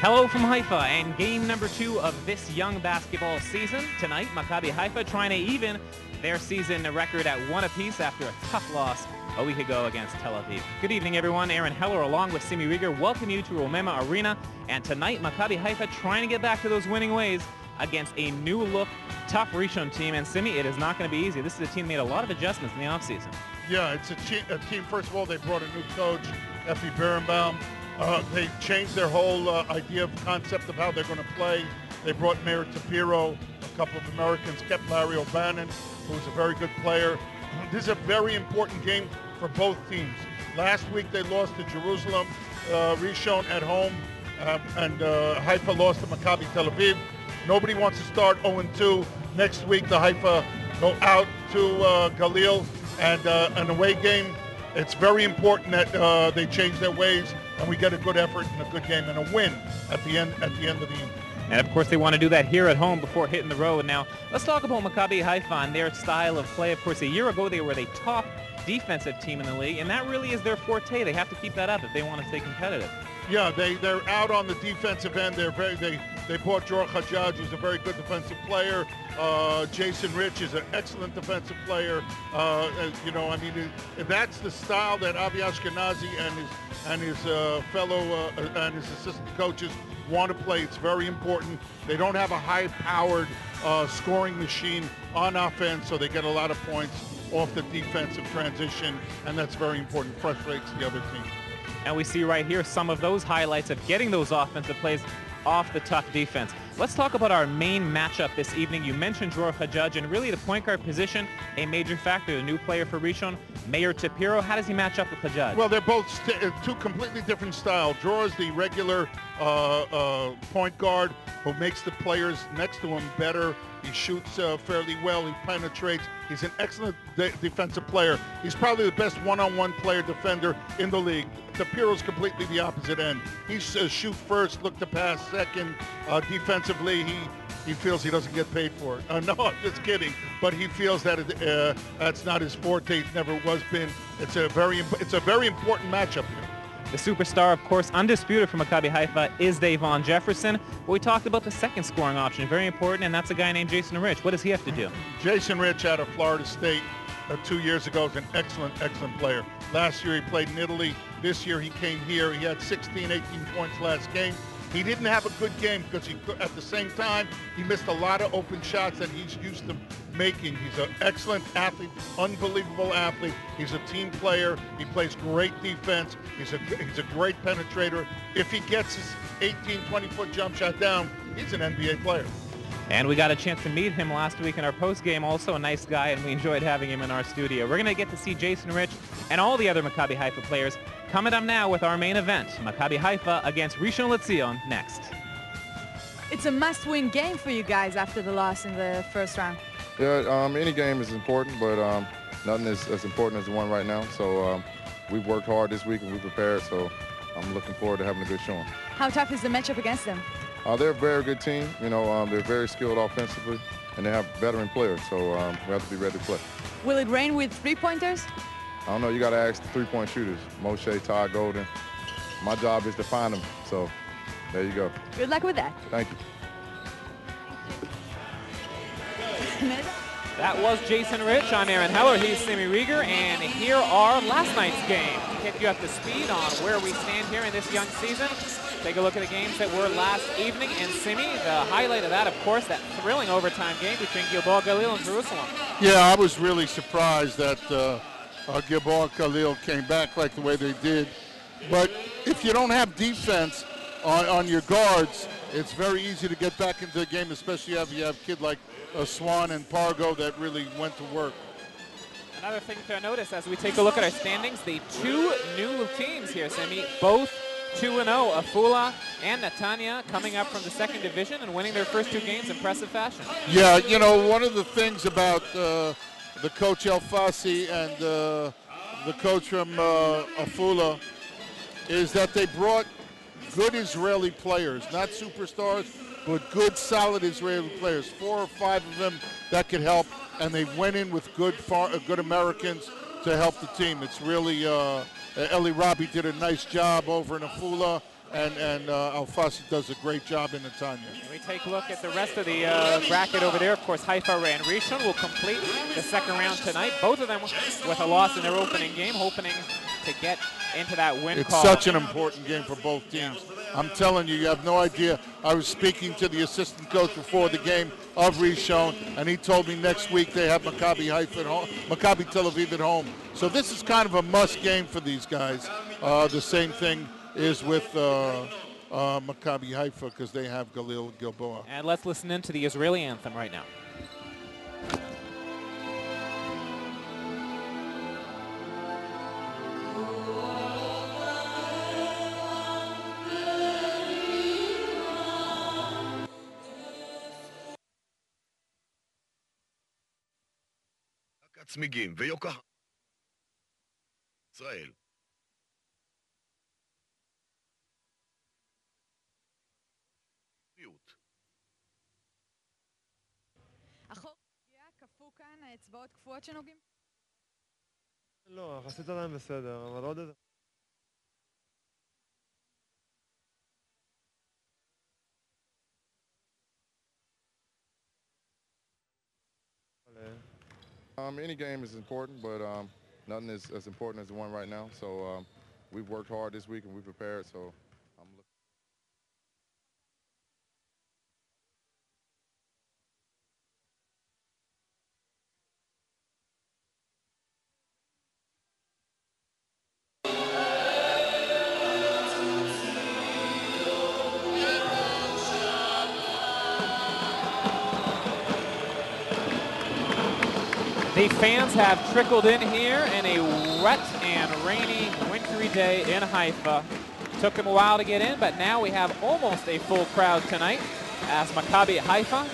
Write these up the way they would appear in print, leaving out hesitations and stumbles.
Hello from Haifa, and game number 2 of this young basketball season. Tonight, Maccabi Haifa trying to even their season record at 1 apiece after a tough loss a week ago against Tel Aviv. Good evening, everyone. Aaron Heller along with Simi Rieger welcome you to Romema Arena. And tonight, Maccabi Haifa trying to get back to those winning ways against a new-look, tough Rishon team. And Simi, it is not going to be easy. This is a team that made a lot of adjustments in the offseason. Yeah, it's a team, first of all, they brought a new coach, Effie Birnbaum. They changed their whole idea of concept of how they're going to play. They brought Mayor Tapiro, a couple of Americans, kept Larry O'Bannon, who's a very good player. This is a very important game for both teams. Last week they lost to Jerusalem, Rishon at home, and Haifa lost to Maccabi Tel Aviv. Nobody wants to start 0-2. Next week the Haifa go out to Galil and an away game. It's very important that they change their ways and we get a good effort and a good game and a win at the end of the evening. And of course they want to do that here at home before hitting the road. Now let's talk about Maccabi Haifa and their style of play. Of course, a year ago they were the top defensive team in the league, and that really is their forte. They have to keep that up if they want to stay competitive. Yeah, they're out on the defensive end. They bought Dror Hajjaj, who's a very good defensive player. Jason Rich is an excellent defensive player. That's the style that Avi Ashkenazi and his fellow and his assistant coaches want to play. It's very important. They don't have a high-powered scoring machine on offense, so they get a lot of points off the defensive transition, and that's very important. Frustrates the other team. And we see right here some of those highlights of getting those offensive plays off the tough defense. Let's talk about our main matchup this evening. You mentioned Dror Hajjaj, and really the point guard position, a major factor. The new player for Rishon, Mayor Tapiro. How does he match up with Hajjaj? Well, they're both two completely different styles. Dror is the regular point guard who makes the players next to him better. He shoots fairly well. He penetrates. He's an excellent defensive player. He's probably the best one-on-one player defender in the league. Tapiro's completely the opposite end. He shoot first, look to pass second. Defensively, he feels he doesn't get paid for it. No, I'm just kidding. But he feels that that's not his forte. It never was been. It's a very important matchup here. The superstar, of course, undisputed for Maccabi Haifa, is Davon Jefferson. But we talked about the second scoring option, very important, and that's a guy named Jason Rich. What does he have to do? Jason Rich out of Florida State 2 years ago is an excellent player. Last year he played in Italy. This year he came here. He had 16, 18 points last game. He didn't have a good game because at the same time, he missed a lot of open shots that he's used to making. He's an excellent athlete, unbelievable athlete. He's a team player. He plays great defense. He's a great penetrator. If he gets his 18, 20-foot jump shot down, he's an NBA player. And we got a chance to meet him last week in our post game. Also a nice guy, and we enjoyed having him in our studio. We're going to get to see Jason Rich and all the other Maccabi Haifa players. Coming up now with our main event, Maccabi Haifa against Rishon Lezion next. It's a must-win game for you guys after the loss in the first round. Yeah, any game is important, but nothing is as important as the one right now. So we've worked hard this week and we prepared, so I'm looking forward to having a good showing. How tough is the matchup against them? They're a very good team. They're very skilled offensively, and they have veteran players, so we have to be ready to play. Will it rain with three-pointers? I don't know. You got to ask the three-point shooters, Moshe, Todd Golden. My job is to find them, so there you go. Good luck with that. Thank you. That was Jason Rich. I'm Aaron Heller. He's Simi Rieger. And here are last night's game. To get you up to speed on where we stand here in this young season. Take a look at the games that were last evening. And Simi, the highlight of that, of course, that thrilling overtime game between Gilboa Galil and Jerusalem. Yeah, I was really surprised that Gilboa Galil came back like the way they did. But if you don't have defense on your guards, it's very easy to get back into the game, especially if you have a kid like Swan and Pargo that really went to work. Another thing to notice as we take a look at our standings, the two new teams here, Simi, both 2-0, Afula and Netanya, coming up from the second division and winning their first 2 games in impressive fashion. Yeah, one of the things about the coach El Fassi and the coach from Afula is that they brought good Israeli players, not superstars, but good, solid Israeli players, 4 or 5 of them that could help, and they went in with good Americans to help the team. It's really, Eli Robbie did a nice job over in Afula, and Alfasi does a great job in Netanya. We take a look at the rest of the bracket over there. Of course, Haifa and Rishon will complete the second round tonight. Both of them with a loss in their opening game, hoping to get into that win It's column. such an important game for both teams. I'm telling you, you have no idea. I was speaking to the assistant coach before the game of Rishon, and he told me next week they have Maccabi Haifa at home, Maccabi Tel Aviv at home. So this is kind of a must game for these guys. The same thing is with Maccabi Haifa because they have Galil Gilboa. And let's listen into the Israeli anthem right now. הצמיגים ויוקה ישראל החור קפוא כאן, האצבעות קפואות שנוגעים? לא, יחסית עדיין בסדר, אבל עוד איזה... Any game is important, but nothing is as important as the one right now. So we've worked hard this week and we prepared. So I'm looking. The fans have trickled in here in a wet and rainy, wintry day in Haifa. Took them a while to get in, but now we have almost a full crowd tonight as Maccabi Haifa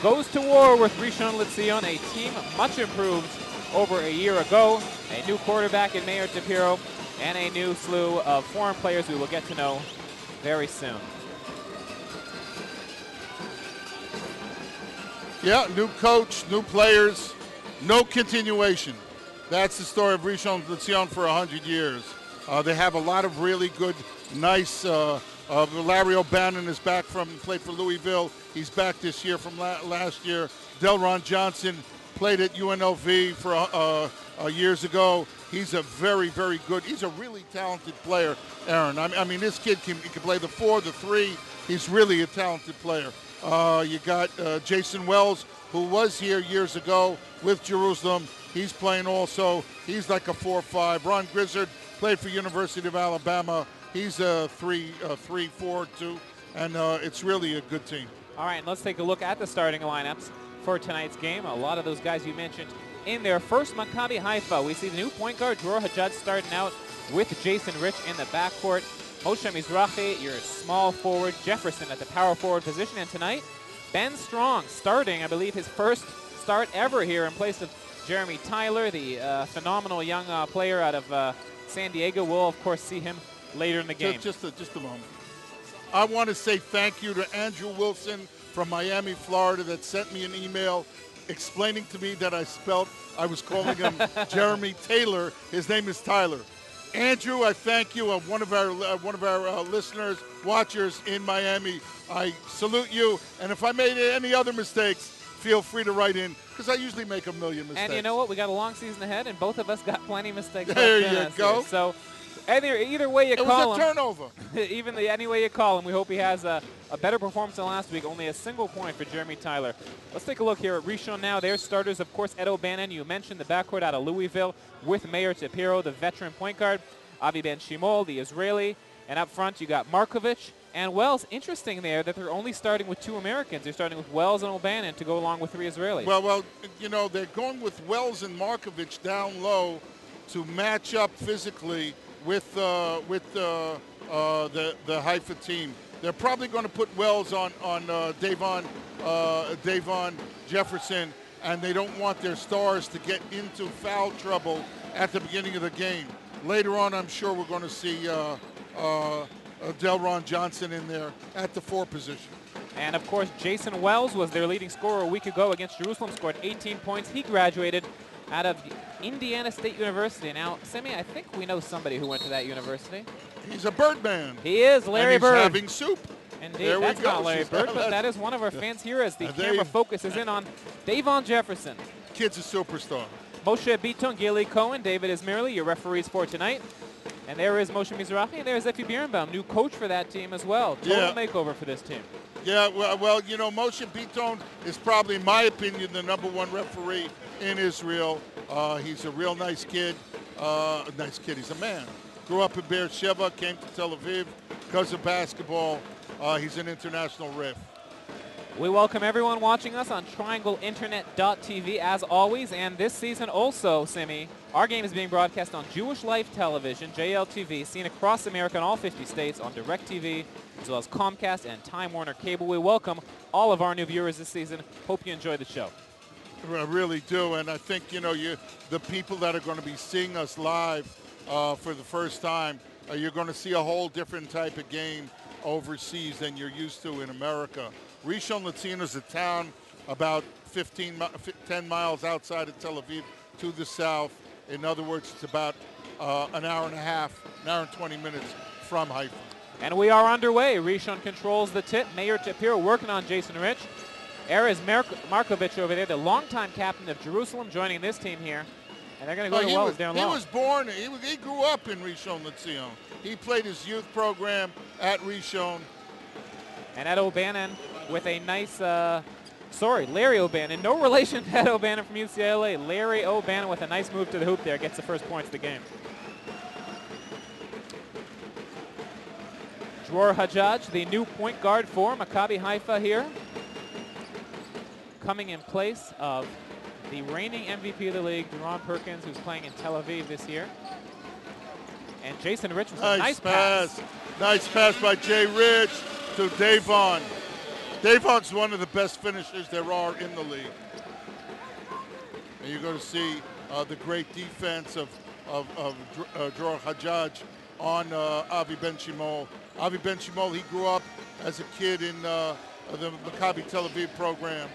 goes to war with Rishon Lezion, a team much improved over a year ago. A new quarterback in Meir Tapiro and a new slew of foreign players we will get to know very soon. Yeah, new coach, new players. No continuation. That's the story of Rishon Lezion for 100 years. They have a lot of really good, nice. Larry O'Bannon is back played for Louisville. He's back this year from last year. Delron Johnson played at UNLV for years ago. He's a very, very good. He's a really talented player, Aaron. I mean, this kid he can play the 4, the 3. He's really a talented player. You got Jason Wells, who was here years ago with Jerusalem. He's playing also. He's like a 4-5. Ron Grizzard played for University of Alabama. He's a 3-4-2, and it's really a good team. All right, and let's take a look at the starting lineups for tonight's game. A lot of those guys you mentioned in their first Maccabi Haifa. We see the new point guard, Dror Hajjad, starting out with Jason Rich in the backcourt. Moshe Mizrahi, your small forward. Jefferson at the power forward position. And tonight, Ben Strong starting, I believe, his first start ever here in place of Jeremy Tyler, the phenomenal young player out of San Diego. We'll, of course, see him later in the game. Just a moment. I want to say thank you to Andrew Wilson from Miami, Florida, that sent me an email explaining to me that I was calling him Jeremy Taylor. His name is Tyler. Andrew, I thank you. One of our listeners, watchers in Miami. I salute you. And if I made any other mistakes, feel free to write in, because I usually make a million mistakes. And you know what? We got a long season ahead, and both of us got plenty of mistakes. There you go. Here. So either way you call him. It was a turnover. Any way you call him, we hope he has a better performance than last week. Only a single point for Jeremy Tyler. Let's take a look here at Rishon now. Their starters, of course, Ed O'Bannon. You mentioned the backcourt out of Louisville with Meir Tapiro, the veteran point guard. Avi Ben Shimol, the Israeli. And up front, you got Markovich and Wells. Interesting there that they're only starting with 2 Americans. They're starting with Wells and O'Bannon to go along with 3 Israelis. Well, you know, they're going with Wells and Markovich down low to match up physically with the Haifa team. They're probably going to put Wells on Davon Jefferson, and they don't want their stars to get into foul trouble at the beginning of the game. Later on, I'm sure we're going to see Delron Johnson in there at the 4 position. And, of course, Jason Wells was their leading scorer a week ago against Jerusalem, scored 18 points. He graduated out of Indiana State University. Now, Simi, I think we know somebody who went to that university. He's a Birdman. He is Larry and Bird. He's having soup. Indeed, There we that's go. not Larry Bird, but that is one of our fans here as the camera focuses in on Davon Jefferson. Kid's a superstar. Moshe Biton, Gilly Cohen, David Ismirli, your referees for tonight. And there is Moshe Mizrahi, and there's Effie Birnbaum, new coach for that team as well. Total makeover for this team. Yeah, well, you know, Moshe Biton is probably, in my opinion, the #1 referee in Israel. He's a real nice kid. He's a man. Grew up in Beersheba, came to Tel Aviv because of basketball. He's an international ref. We welcome everyone watching us on triangleinternet.tv as always, and this season also, Simi, our game is being broadcast on Jewish Life Television, JLTV, seen across America in all 50 states on DirecTV, as well as Comcast and Time Warner Cable. We welcome all of our new viewers this season. Hope you enjoy the show. I really do, and I think, you know, the people that are going to be seeing us live for the first time, you're going to see a whole different type of game overseas than you're used to in America. Rishon Lezion is a town about 10 miles outside of Tel Aviv to the south. In other words, it's about an hour and a half, an hour and 20 minutes from Haifa. And we are underway. Rishon controls the tip. Meir Tapir working on Jason Rich. Erez Markovich over there, the longtime captain of Jerusalem, joining this team here. And they're going to go to Wells down low. He was born, he grew up in Rishon Lezion. He played his youth program at Rishon. And Ed O'Bannon with a nice, Larry O'Bannon. No relation to Ed O'Bannon from UCLA. Larry O'Bannon with a nice move to the hoop there. Gets the first points of the game. Dror Hajjaj, the new point guard for Maccabi Haifa here. Coming in place of the reigning MVP of the league, Deron Perkins, who's playing in Tel Aviv this year. And Jason Rich with a nice pass. Nice pass by Jay Rich to Davon. Davon's one of the best finishers there are in the league. And you're going to see the great defense of Dror Hajjaj on Avi Ben Shimol. Avi Ben Shimol, he grew up as a kid in the Maccabi Tel Aviv program.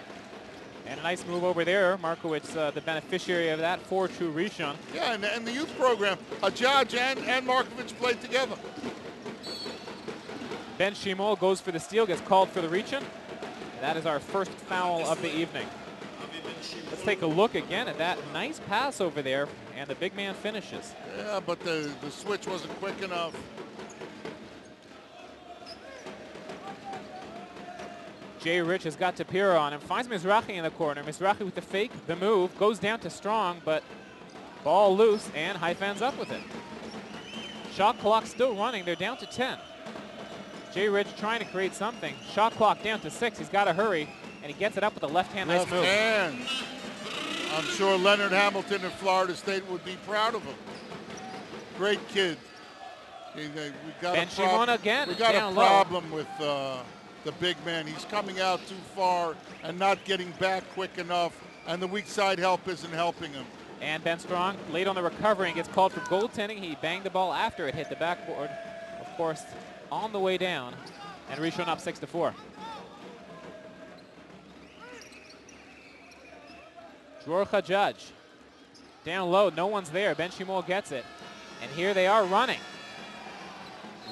And a nice move over there. Markowitz, the beneficiary of that, 4-2 Rishon. Yeah, and the youth program, Hajjaj and Markovich played together. Ben Shimol goes for the steal, gets called for the reach-in. That is our first foul of the evening. Let's take a look again at that nice pass over there, and the big man finishes. Yeah, but the switch wasn't quick enough. Jay Rich has got Tapira on him, finds Mizrahi in the corner. Mizrahi with the fake, the move, goes down to Strong, but ball loose, and Haifa ends up with it. Shot clock still running. They're down to 10. Jay Rich trying to create something. Shot clock down to 6. He's got to hurry, and he gets it up with a left hand. Nice move. Hand. I'm sure Leonard Hamilton at Florida State would be proud of him. Great kid. We got Ben Shimon again. We got a problem with the big man. He's coming out too far and not getting back quick enough, and the weak side help isn't helping him. And Ben Strong late on the recovery and gets called for goaltending. He banged the ball after it hit the backboard, of course, on the way down, and Rishon up 6-4. Dror Hajjaj down low, no one's there. Ben Shimol gets it, and here they are running.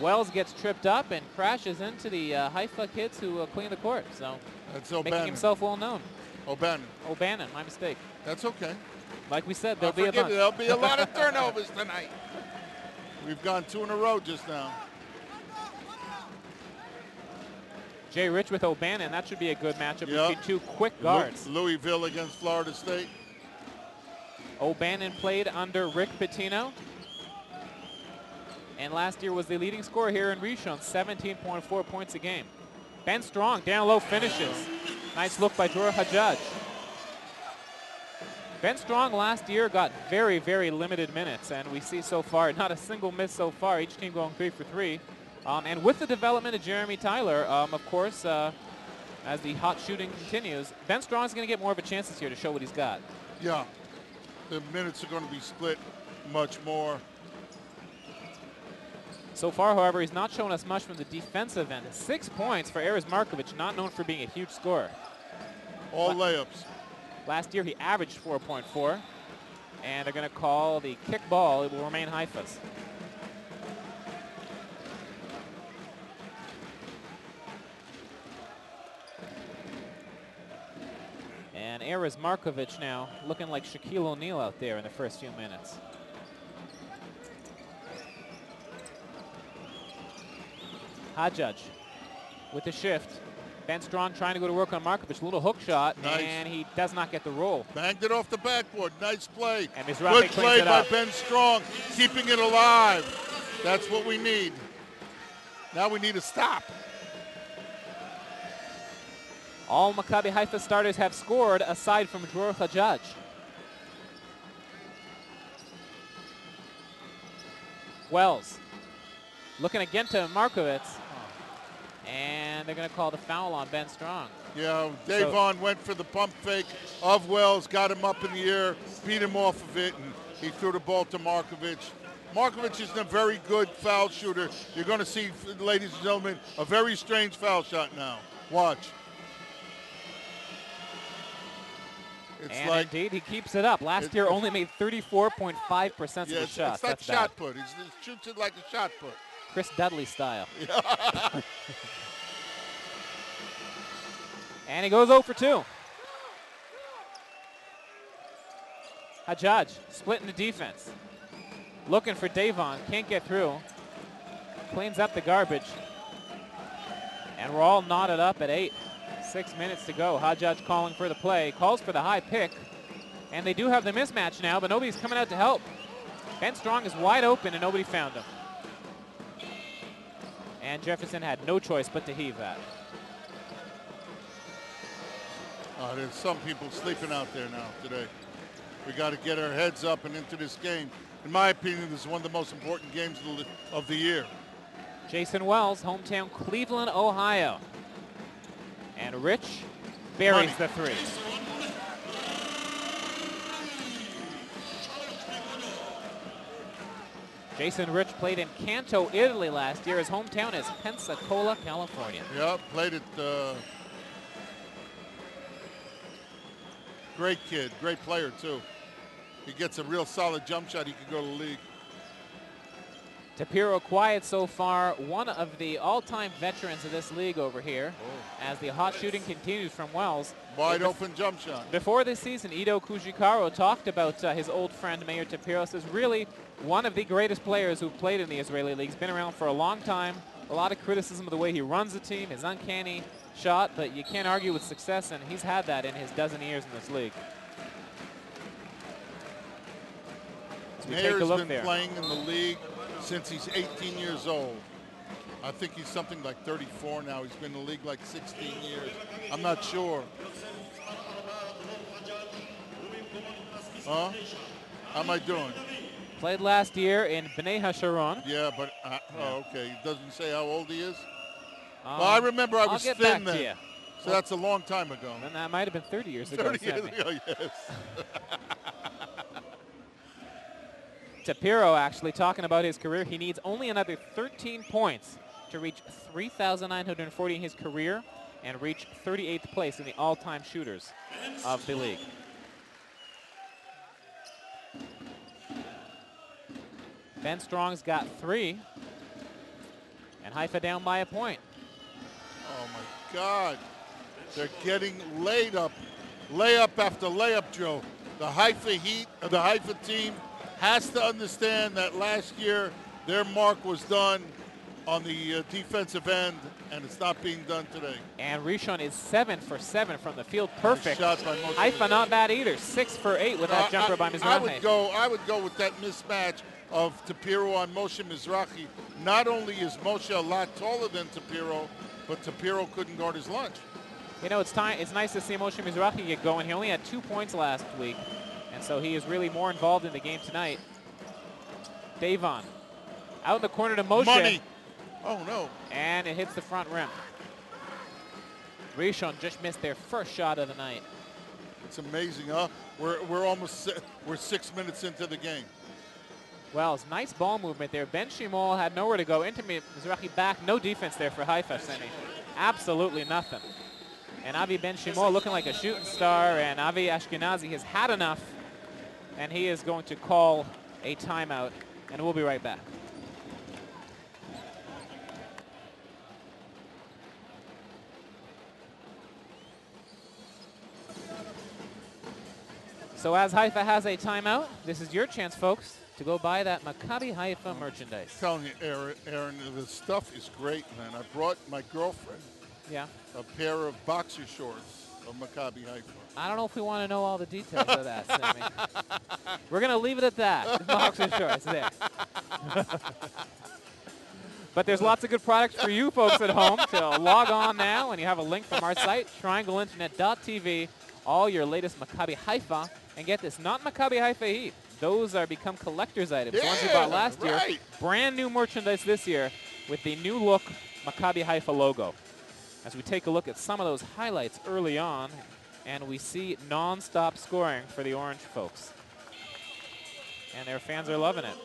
Wells gets tripped up and crashes into the Haifa kids who clean the court. So that's making himself well known. O'Bannon, my mistake. That's okay. Like we said, there'll be a bunch. There'll be a lot of turnovers tonight. We've gone 2 in a row just now. Jay Rich with O'Bannon. That should be a good matchup between two quick guards. Louisville against Florida State. O'Bannon played under Rick Pitino. And last year was the leading scorer here in Rishon, 17.4 points a game. Ben Strong down low finishes. Nice look by Dror Hajjaj. Ben Strong last year got very, very limited minutes, and we see so far not a single miss so far, each team going 3 for 3. And with the development of Jeremy Tyler, of course, as the hot shooting continues, Ben Strong's going to get more of a chance this year to show what he's got. Yeah, the minutes are going to be split much more. So far, however, he's not shown us much from the defensive end. 6 points for Erez Markovich, not known for being a huge scorer. All layups. Last year, he averaged 4.4. And they're going to call the kick ball. It will remain Haifa's. Erez Markovic now, looking like Shaquille O'Neal out there in the first few minutes. Hadjadj with the shift. Ben Strong trying to go to work on Markovic. Little hook shot, Nice. and he does not get the roll. Banged it off the backboard. Nice play. And Mizrahi Good cleans play it by up. Ben Strong, keeping it alive. That's what we need. Now we need a stop. All Maccabi Haifa starters have scored aside from Dror Hadjadj. Wells looking again to Markovic. And they're going to call the foul on Ben Strong. Yeah, Davon went for the pump fake of Wells, got him up in the air, beat him off of it, and he threw the ball to Markovic. Markovic is a very good foul shooter. You're going to see, ladies and gentlemen, a very strange foul shot now. Watch. It's And like, indeed, he keeps it up. Last year only made 34.5% of yeah, his shots. it's that That's shot bad. put. He shoots it like a shot put. Chris Dudley style. And he goes 0 for 2. Hadjadj splitting the defense. Looking for Davon, can't get through. Cleans up the garbage. And we're all knotted up at 8. 6 minutes to go. Hadjadj calling for the play, calls for the high pick. And they do have the mismatch now, but nobody's coming out to help. Ben Strong is wide open and nobody found him. And Jefferson had no choice but to heave that. There's some people sleeping out there now today. We got to get our heads up and into this game. In my opinion, this is one of the most important games of the year. Jason Wells, hometown Cleveland, Ohio. And Rich buries the three. Jason Rich played in Canto, Italy last year. His hometown is Pensacola, California. Yeah, played it. Great kid, great player too. He gets a real solid jump shot, he could go to the league. Tapiro quiet so far, one of the all-time veterans of this league over here, as the hot shooting continues from Wells. Wide open jump shot. Before this season, Ido Kujikaro talked about his old friend, Meir Tapiro, says really one of the greatest players who played in the Israeli leagues, been around for a long time. A lot of criticism of the way he runs the team, his uncanny shot, but you can't argue with success, and he's had that in his dozen years in this league. So Meir's been playing in the league since he's 18 years old. I think he's something like 34 now. He's been in the league like 16 years. I'm not sure. Huh? How am I doing? Played last year in Bnei HaSharon. Yeah, but, oh, okay. He doesn't say how old he is? Well, I remember I was thin then. So that's a long time ago. Then that might have been 30 years ago. 30 years ago, yes. Tapiro actually talking about his career. He needs only another 13 points to reach 3,940 in his career and reach 38th place in the all-time shooters of the league. Ben Strong's got 3, and Haifa down by a point. Oh my God. They're getting layup after layup, Joe. The Haifa Heat, the Haifa team has to understand that last year their mark was done on the defensive end, and it's not being done today. And Rishon is 7 for 7 from the field. Perfect. Nice shot by Moshe Haifa Mizrahi. not bad either. 6 for 8 with that jumper by Mizrahi. I would go with that mismatch of Tapiro on Moshe Mizrahi. Not only is Moshe a lot taller than Tapiro, but Tapiro couldn't guard his lunch. You know, it's nice to see Moshe Mizrahi get going. He only had 2 points last week, and so he is really more involved in the game tonight. Davon out in the corner to Moshe. Money. Oh, no. And it hits the front rim. Rishon just missed their first shot of the night. It's amazing, huh? We're 6 minutes into the game. Wells, nice ball movement there. Ben Shimol had nowhere to go. Into Mizrahi back. No defense there for Haifa, Semi. Absolutely nothing. And Avi Ben Shimol looking like a shooting star, and Avi Ashkenazi has had enough, and he is going to call a timeout, and we'll be right back. So as Haifa has a timeout, this is your chance, folks, to go buy that Maccabi Haifa merchandise. I'm telling you, Aaron, the stuff is great, man. I brought my girlfriend a pair of boxer shorts of Maccabi Haifa. I don't know if we want to know all the details of that, Sammy. We're going to leave it at that. Boxer shorts there. But there's lots of good products for you folks at home to log on now, and you have a link from our site, triangleinternet.tv, all your latest Maccabi Haifa. And get this, not Maccabi Haifa Heat. Those are become collector's items. Yeah, the ones you bought last year. right. Brand new merchandise this year with the new look Maccabi Haifa logo. As we take a look at some of those highlights early on, and we see non-stop scoring for the Orange folks. And their fans are loving it.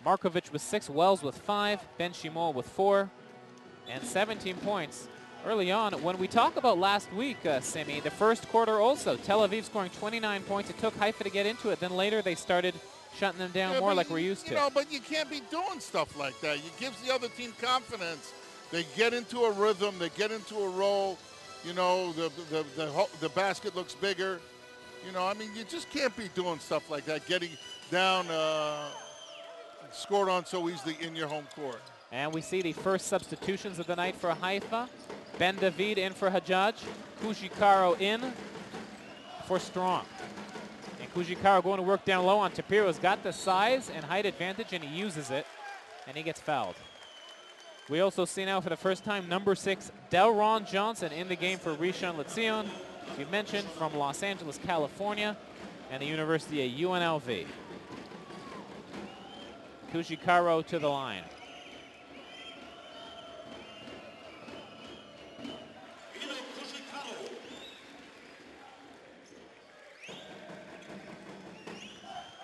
Markovic with 6, Wells with 5, Ben Shimol with 4, and 17 points early on. When we talk about last week, Simi, the first quarter also, Tel Aviv scoring 29 points. It took Haifa to get into it. Then later they started shutting them down more like we're used to. You know, but you can't be doing stuff like that. It gives the other team confidence. They get into a rhythm. They get into a roll. You know, the basket looks bigger. You know, I mean, you just can't be doing stuff like that, getting down, scored on so easily in your home court. And we see the first substitutions of the night for Haifa. Ben David in for Hajjaj. Kujikaro in for Strong. And Kujikaro going to work down low on Tapiro. Has got the size and height advantage, and he uses it, and he gets fouled. We also see now for the first time number 6, Delron Johnson in the game for Rishon Lezion. As you mentioned, from Los Angeles, California, and the University of UNLV. Kujikaro to the line.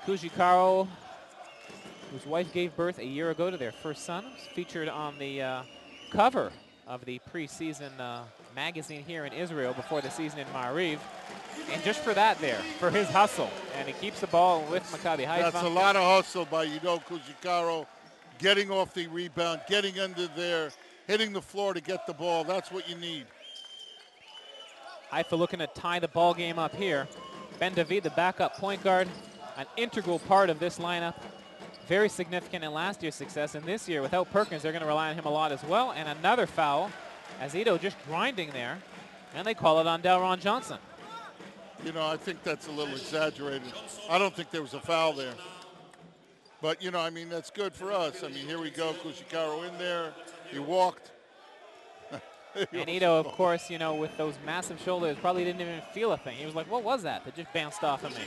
Kujikaro, whose wife gave birth a year ago to their first son, was featured on the cover of the preseason magazine here in Israel before the season in Ma'ariv. And just for that there, for his hustle. And he keeps the ball with Maccabi Haifa. That's a lot of hustle by Kujikaro, getting off the rebound, getting under there, hitting the floor to get the ball. That's what you need. Haifa looking to tie the ball game up here. Ben David, the backup point guard, an integral part of this lineup. Very significant in last year's success. And this year, without Perkins, they're going to rely on him a lot as well. And another foul, as Ito just grinding there. And they call it on Delron Johnson. You know, I think that's a little exaggerated. I don't think there was a foul there. But, you know, I mean, that's good for us. I mean, here we go, Kujikaro in there. He walked. And Ito, of course, you know, with those massive shoulders, probably didn't even feel a thing. He was like, what was that? That just bounced off of me.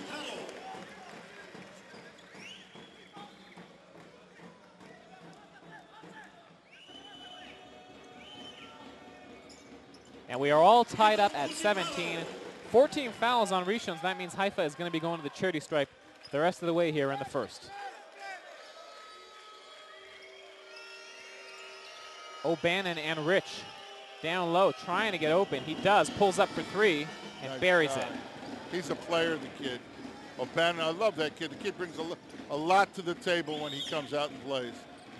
And we are all tied up at 17. 14 fouls on Rishon. That means Haifa is going to be going to the charity stripe the rest of the way here in the first. O'Bannon and Rich down low trying to get open. He does. Pulls up for 3 and buries it. He's a player, the kid. O'Bannon, I love that kid. The kid brings a lot to the table when he comes out and plays.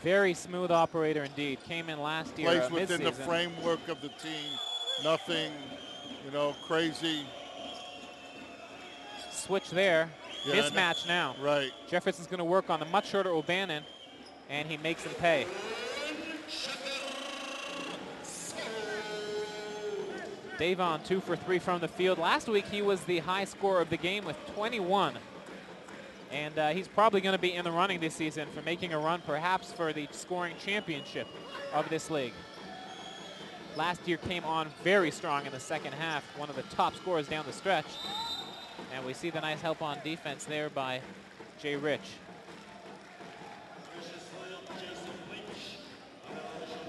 Very smooth operator indeed. Came in last year. Plays within the framework of the team. Nothing, you know, crazy. Switch there. Yeah, mismatch now. Right. Jefferson's going to work on the much shorter O'Bannon, and he makes him pay. Davon 2 for 3 from the field. Last week he was the high scorer of the game with 21. And he's probably going to be in the running this season for making a run perhaps for the scoring championship of this league. Last year came on very strong in the second half, one of the top scorers down the stretch. And we see the nice help on defense there by Jay Rich.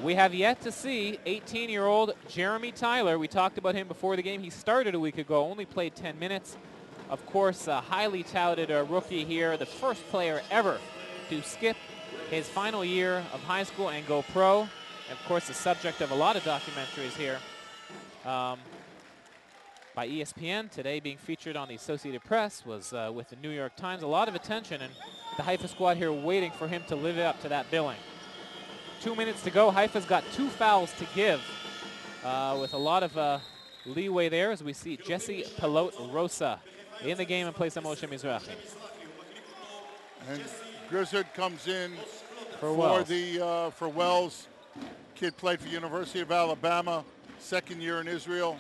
We have yet to see 18-year-old Jeremy Tyler. We talked about him before the game. He started a week ago, only played 10 minutes. Of course, a highly touted rookie here, the first player ever to skip his final year of high school and go pro. And of course, the subject of a lot of documentaries here by ESPN. Today being featured on the Associated Press was with the New York Times. A lot of attention, and the Haifa squad here waiting for him to live up to that billing. 2 minutes to go. Haifa's got 2 fouls to give with a lot of leeway there as we see Jesse Pelot Rosa in the game in place of Moshe Mizrahi. And Grizzard comes in For Wells. for Wells. Kid played for University of Alabama, second year in Israel.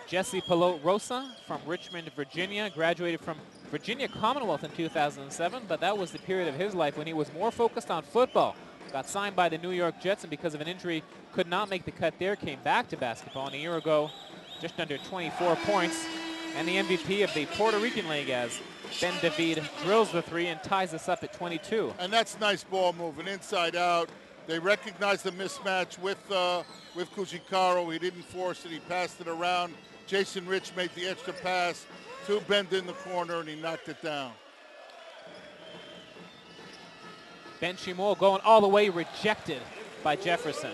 Jesse Pelot Rosa from Richmond, Virginia, graduated from Virginia Commonwealth in 2007, but that was the period of his life when he was more focused on football. Got signed by the New York Jets, and because of an injury, could not make the cut there, came back to basketball, and a year ago, just under 24 points, and the MVP of the Puerto Rican League as Ben David drills the three and ties us up at 22. And that's nice ball moving, inside out. They recognized the mismatch with Kujikaro. He didn't force it, he passed it around. Jason Rich made the extra pass to Bend in the corner, and he knocked it down. Ben Shimol going all the way, rejected by Jefferson.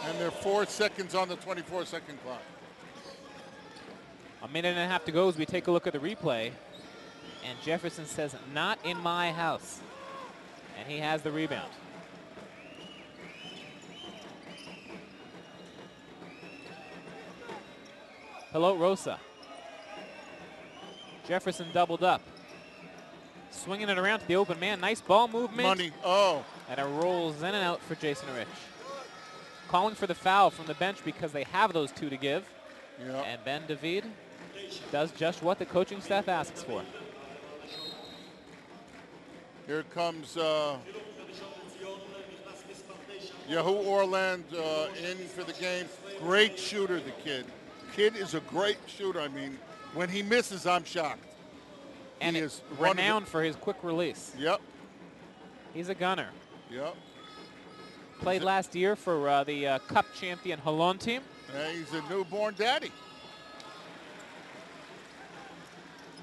And they're 4 seconds on the 24-second clock. A minute and a half to go as we take a look at the replay. And Jefferson says, "Not in my house." And he has the rebound. Pelot Rosa. Jefferson doubled up. Swinging it around to the open man. Nice ball movement. Money. Oh. And it rolls in and out for Jason Rich. Calling for the foul from the bench because they have those two to give. Yep. And Ben David does just what the coaching staff asks for. Here comes Yahoo Orland in for the game. Great shooter, the kid. Kid is a great shooter. I mean, when he misses, I'm shocked. And he is is renowned for his quick release. Yep. He's a gunner. Yep. Played last year for the Cup champion Holon team. Yeah, he's a newborn daddy.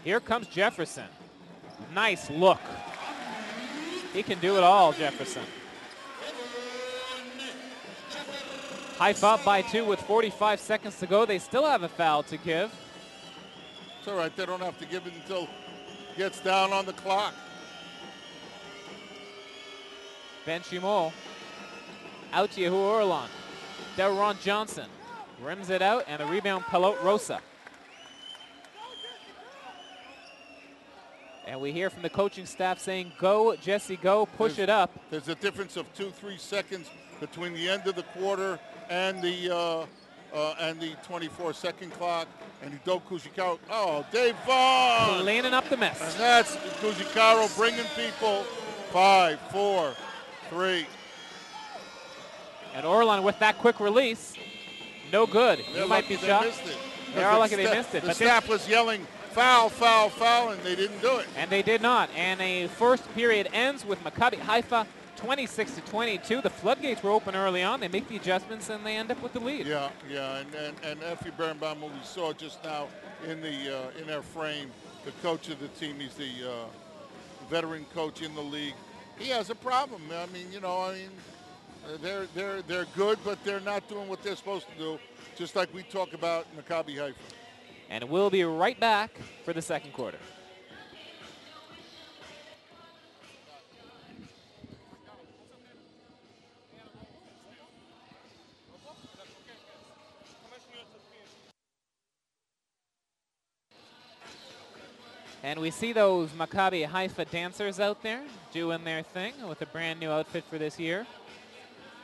Here comes Jefferson. Nice look. He can do it all, Jefferson. Haifa up by 2 with 45 seconds to go. They still have a foul to give. It's all right. They don't have to give it until it gets down on the clock. Ben Shimol out to Yahoo Orlan. Delron Johnson rims it out, and a rebound, Pelot Rosa. And we hear from the coaching staff saying, "Go, Jesse, go, push it up." There's a difference of 2-3 seconds between the end of the quarter and the 24-second clock. And Hideo Kujikaro. Oh, Dave Vaughn! Cleaning up the mess. And that's Kujikaro bringing people 5, 4, 3. And Orlan with that quick release. No good. You might be shocked. They are lucky they missed it. The staff was yelling, foul, foul, foul, and they didn't do it. And they did not. And a first period ends with Maccabi Haifa 26-22. The floodgates were open early on. They make the adjustments, and they end up with the lead. Yeah, yeah. And Effie Birnbaum, who we saw just now in our frame, the coach of the team, he's the veteran coach in the league. He has a problem. I mean, they're good, but they're not doing what they're supposed to do, just like we talk about Maccabi Haifa. And we'll be right back for the second quarter. And we see those Maccabi Haifa dancers out there doing their thing with a brand new outfit for this year.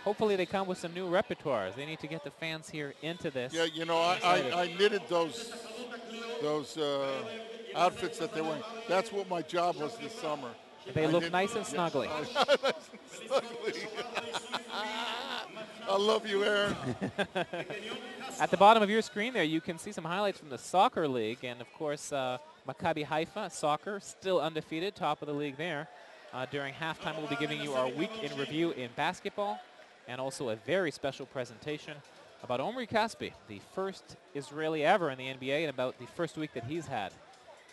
Hopefully they come with some new repertoires. They need to get the fans here into this. Yeah, I knitted those outfits that they're wearing. That's what my job was this summer. They look nice and snuggly. I love you, Aaron. At the bottom of your screen there, you can see some highlights from the soccer league. And, of course, Maccabi Haifa, soccer, still undefeated, top of the league there. During halftime, we'll be giving you our week in review in basketball and also a very special presentation about Omri Caspi, the first Israeli ever in the NBA, and about the first week that he's had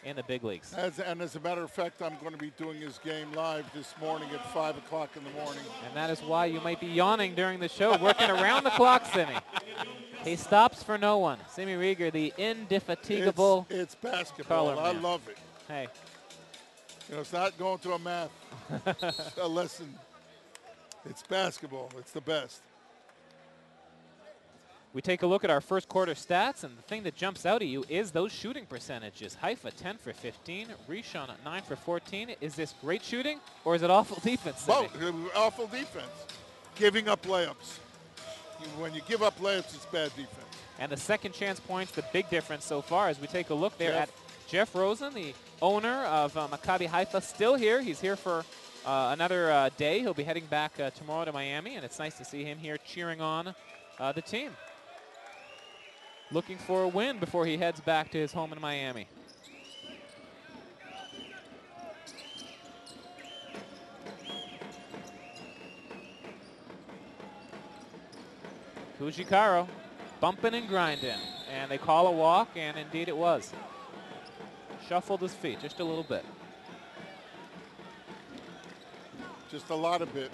in the big leagues. As a matter of fact, I'm going to be doing his game live this morning at 5 o'clock in the morning. And that is why you might be yawning during the show, working around the clock, Simi. He stops for no one. Simi Rieger, the indefatigable It's basketball. I man. love it. Hey. It's not going to a math a lesson. It's basketball. It's the best. We take a look at our first quarter stats, and the thing that jumps out at you is those shooting percentages. Haifa 10 for 15, Rishon 9 for 14. Is this great shooting, or is it awful defense? Both. Awful defense. Giving up layups. When you give up layups, it's bad defense. And the second chance points, the big difference so far as we take a look there at Jeff Rosen, the owner of Maccabi Haifa, still here. He's here for another day. He'll be heading back tomorrow to Miami, and it's nice to see him here cheering on the team. Looking for a win before he heads back to his home in Miami. Kujikaro bumping and grinding, and they call a walk, and indeed it was. Shuffled his feet just a little bit. Just a lot of bit.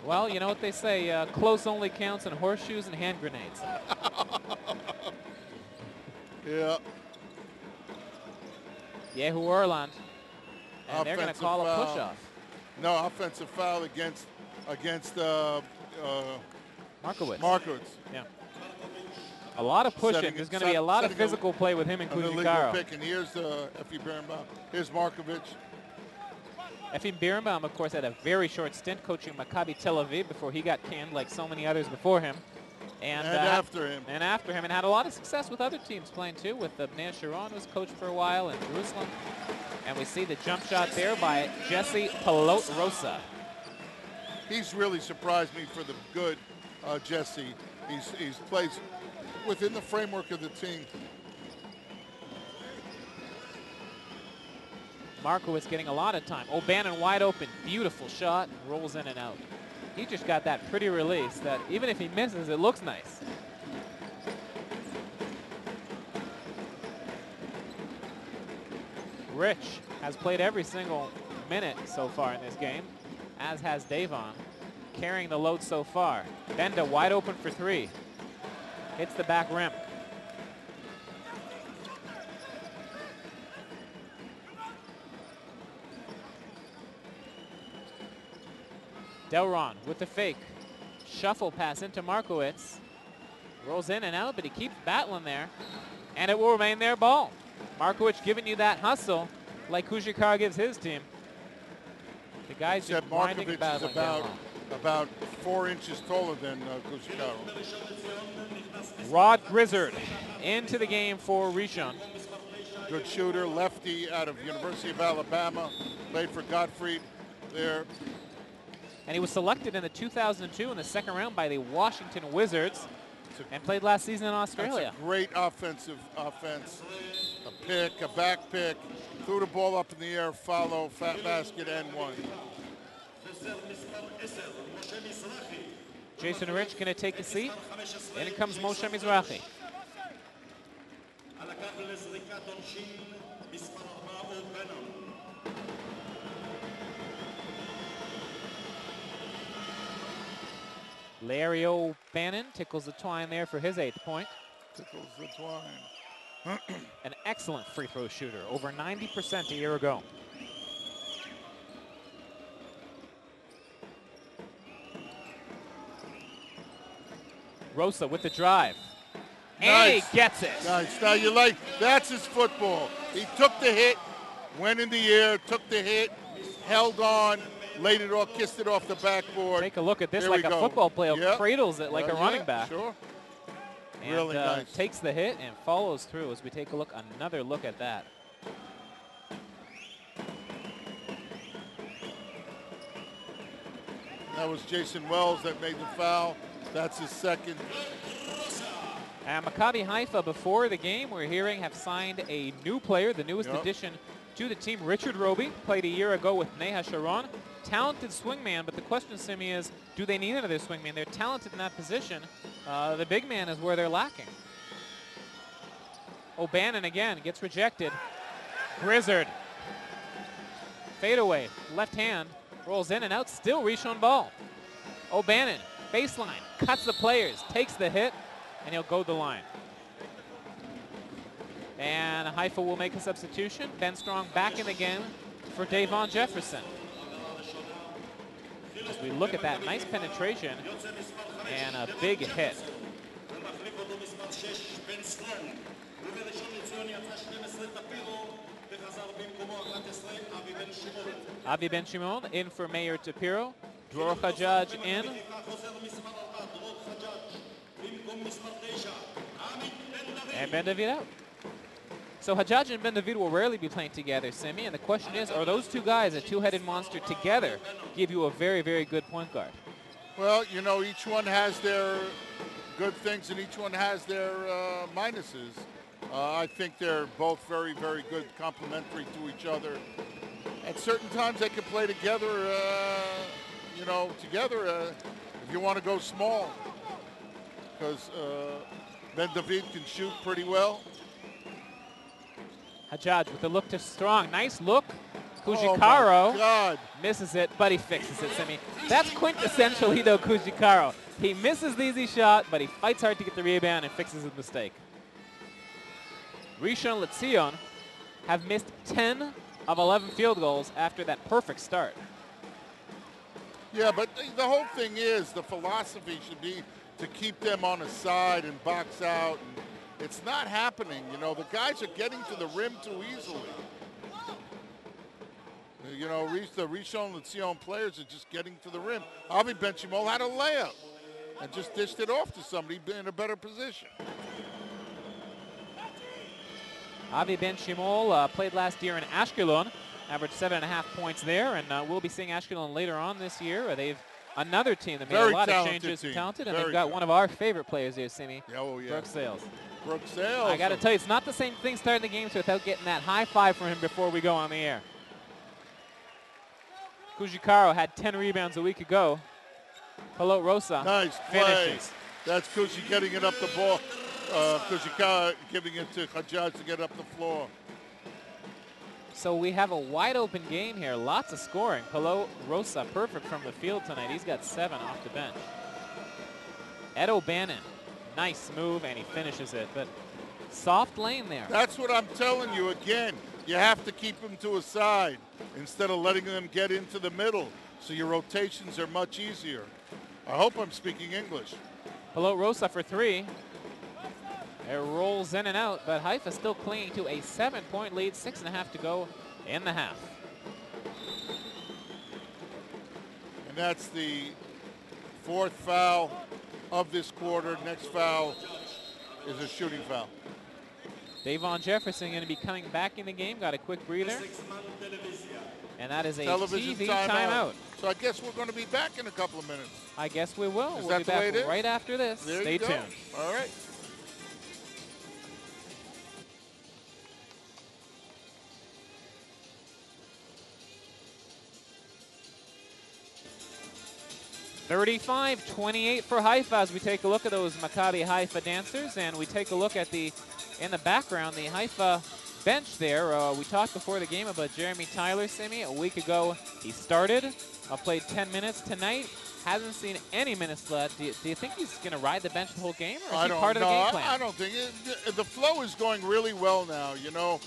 Well, you know what they say, close only counts in horseshoes and hand grenades. Yeah. Yehu Orland, and they're going to call a push-off. No, offensive foul against Markowitz. Yeah. A lot of pushing. There's going to be a lot of physical play with him and Kujikaro. Pick, and here's Effie Birnbaum. Here's Markovic. Effie Birnbaum, of course, had a very short stint coaching Maccabi Tel Aviv before he got canned like so many others before him. And after him. And after him. And had a lot of success with other teams playing, too, with Bnei Sharon was coached for a while in Jerusalem. And we see the jump shot there by Jesse Palot-Rosa. He's really surprised me for the good, Jesse. He's plays within the framework of the team. Markowitz getting a lot of time. O'Bannon wide open, beautiful shot, rolls in and out. He just got that pretty release that even if he misses, it looks nice. Rich has played every single minute so far in this game, as has Davon, carrying the load so far. Benda wide open for three. Hits the back rim. Delron with the fake. Shuffle pass into Markowitz. Rolls in and out, but he keeps battling there. And it will remain their ball. Markowitz giving you that hustle like Kujikar gives his team. The guy's just grinding and battling. About 4 inches taller than Kujikar. Rod Grizzard into the game for Rishon. Good shooter, lefty out of University of Alabama. Played for Gottfried there. And he was selected in the 2002 in the second round by the Washington Wizards and played last season in Australia. That's a great offensive offense. A pick, a back pick, threw the ball up in the air, follow, fat basket, and one. Jason Rich going to take a seat. And in comes Moshe Mizrahi. Larry O'Bannon tickles the twine there for his 8th point. Tickles the twine. An excellent free throw shooter, over 90% a year ago. Rosa with the drive. And Nice. he gets it. Nice. Now you like, that's his football. He took the hit, went in the air, took the hit, held on, laid it off, kissed it off the backboard. Take a look at this, There like we a go. football player, Yep. cradles it like a running back. Sure. And, Really nice. takes the hit and follows through as we take a look, another look at that. That was Jason Wells that made the foul. That's his second. And Maccabi Haifa, before the game, we're hearing, have signed a new player, the newest Yep. addition to the team. Richard Roby played a year ago with Bnei Sharon. Talented swingman, but the question, Simi, is do they need another swingman? They're talented in that position. The big man is where they're lacking. O'Bannon again gets rejected. Grizzard. Fadeaway, left hand, rolls in and out, still Rishon ball. O'Bannon, baseline, cuts the players, takes the hit, and he'll go the line. And Haifa will make a substitution. Ben Strong back in the game for Davon Jefferson. As we look at that nice penetration and a big hit. Avi Ben Shimon in for Mayor Tapiro. Dror Hajjaj in. And Ben David out. So Hajjaj and Ben David will rarely be playing together, Simi, and the question is, are those two guys, a two-headed monster together, give you a very, very good point guard? Well, you know, each one has their good things and each one has their minuses. I think they're both very, very good, complementary to each other. At certain times they can play together, you know, if you want to go small. Because Ben David can shoot pretty well. Hajjaj with the look to Strong. Nice look. Oh Kujikaro misses it, but he fixes it, Simi. That's quintessential Hideo Kujikaro. He misses the easy shot, but he fights hard to get the rebound and fixes his mistake. Rishon Lezion have missed 10 of 11 field goals after that perfect start. Yeah, but the whole thing is the philosophy should be to keep them on a side and box out. And it's not happening. You know, the guys are getting to the rim too easily. You know, the Rishon Lezion players are just getting to the rim. Avi Ben Shimon had a layup and just dished it off to somebody in a better position. Avi Ben Shimon played last year in Ashkelon, averaged 7.5 points there, and we'll be seeing Ashkelon later on this year. They've another team that made a lot of changes, talented, and they've got one of our favorite players here, Simi. Oh, yeah. Brooke Sales. Brooke Sales. I got to tell you, it's not the same thing starting the games without getting that high five from him before we go on the air. Kujikaro had 10 rebounds a week ago. Pilot Rosa nice finishes. Play. That's Kuji getting it up the ball. Kujikaro giving it to Hajjaj to get up the floor. So we have a wide open game here. Lots of scoring. Pilot Rosa perfect from the field tonight. He's got 7 off the bench. Ed O'Bannon, nice move, and he finishes it. But soft lane there. That's what I'm telling you again. You have to keep them to a side instead of letting them get into the middle, so your rotations are much easier. I hope I'm speaking English. Pilot Rosa for 3. It rolls in and out, but Haifa still clinging to a 7-point lead, 6.5 to go in the half. And that's the 4th foul of this quarter. Next foul is a shooting foul. Davon Jefferson going to be coming back in the game. Got a quick breather. And that is a television TV timeout. So I guess we're going to be back in a couple of minutes. I guess we will. Is we'll that be the way back it is? right after this. There Stay you go. tuned. All right. (35-28) for Haifa as we take a look at those Maccabi Haifa dancers, and we take a look at in the background, the Haifa bench there. We talked before the game about Jeremy Tyler, Simi. A week ago, he started, played 10 minutes tonight. Hasn't seen any minutes left. Do you think he's going to ride the bench the whole game, or is he part of the game plan? I don't think it. The flow is going really well now. You know,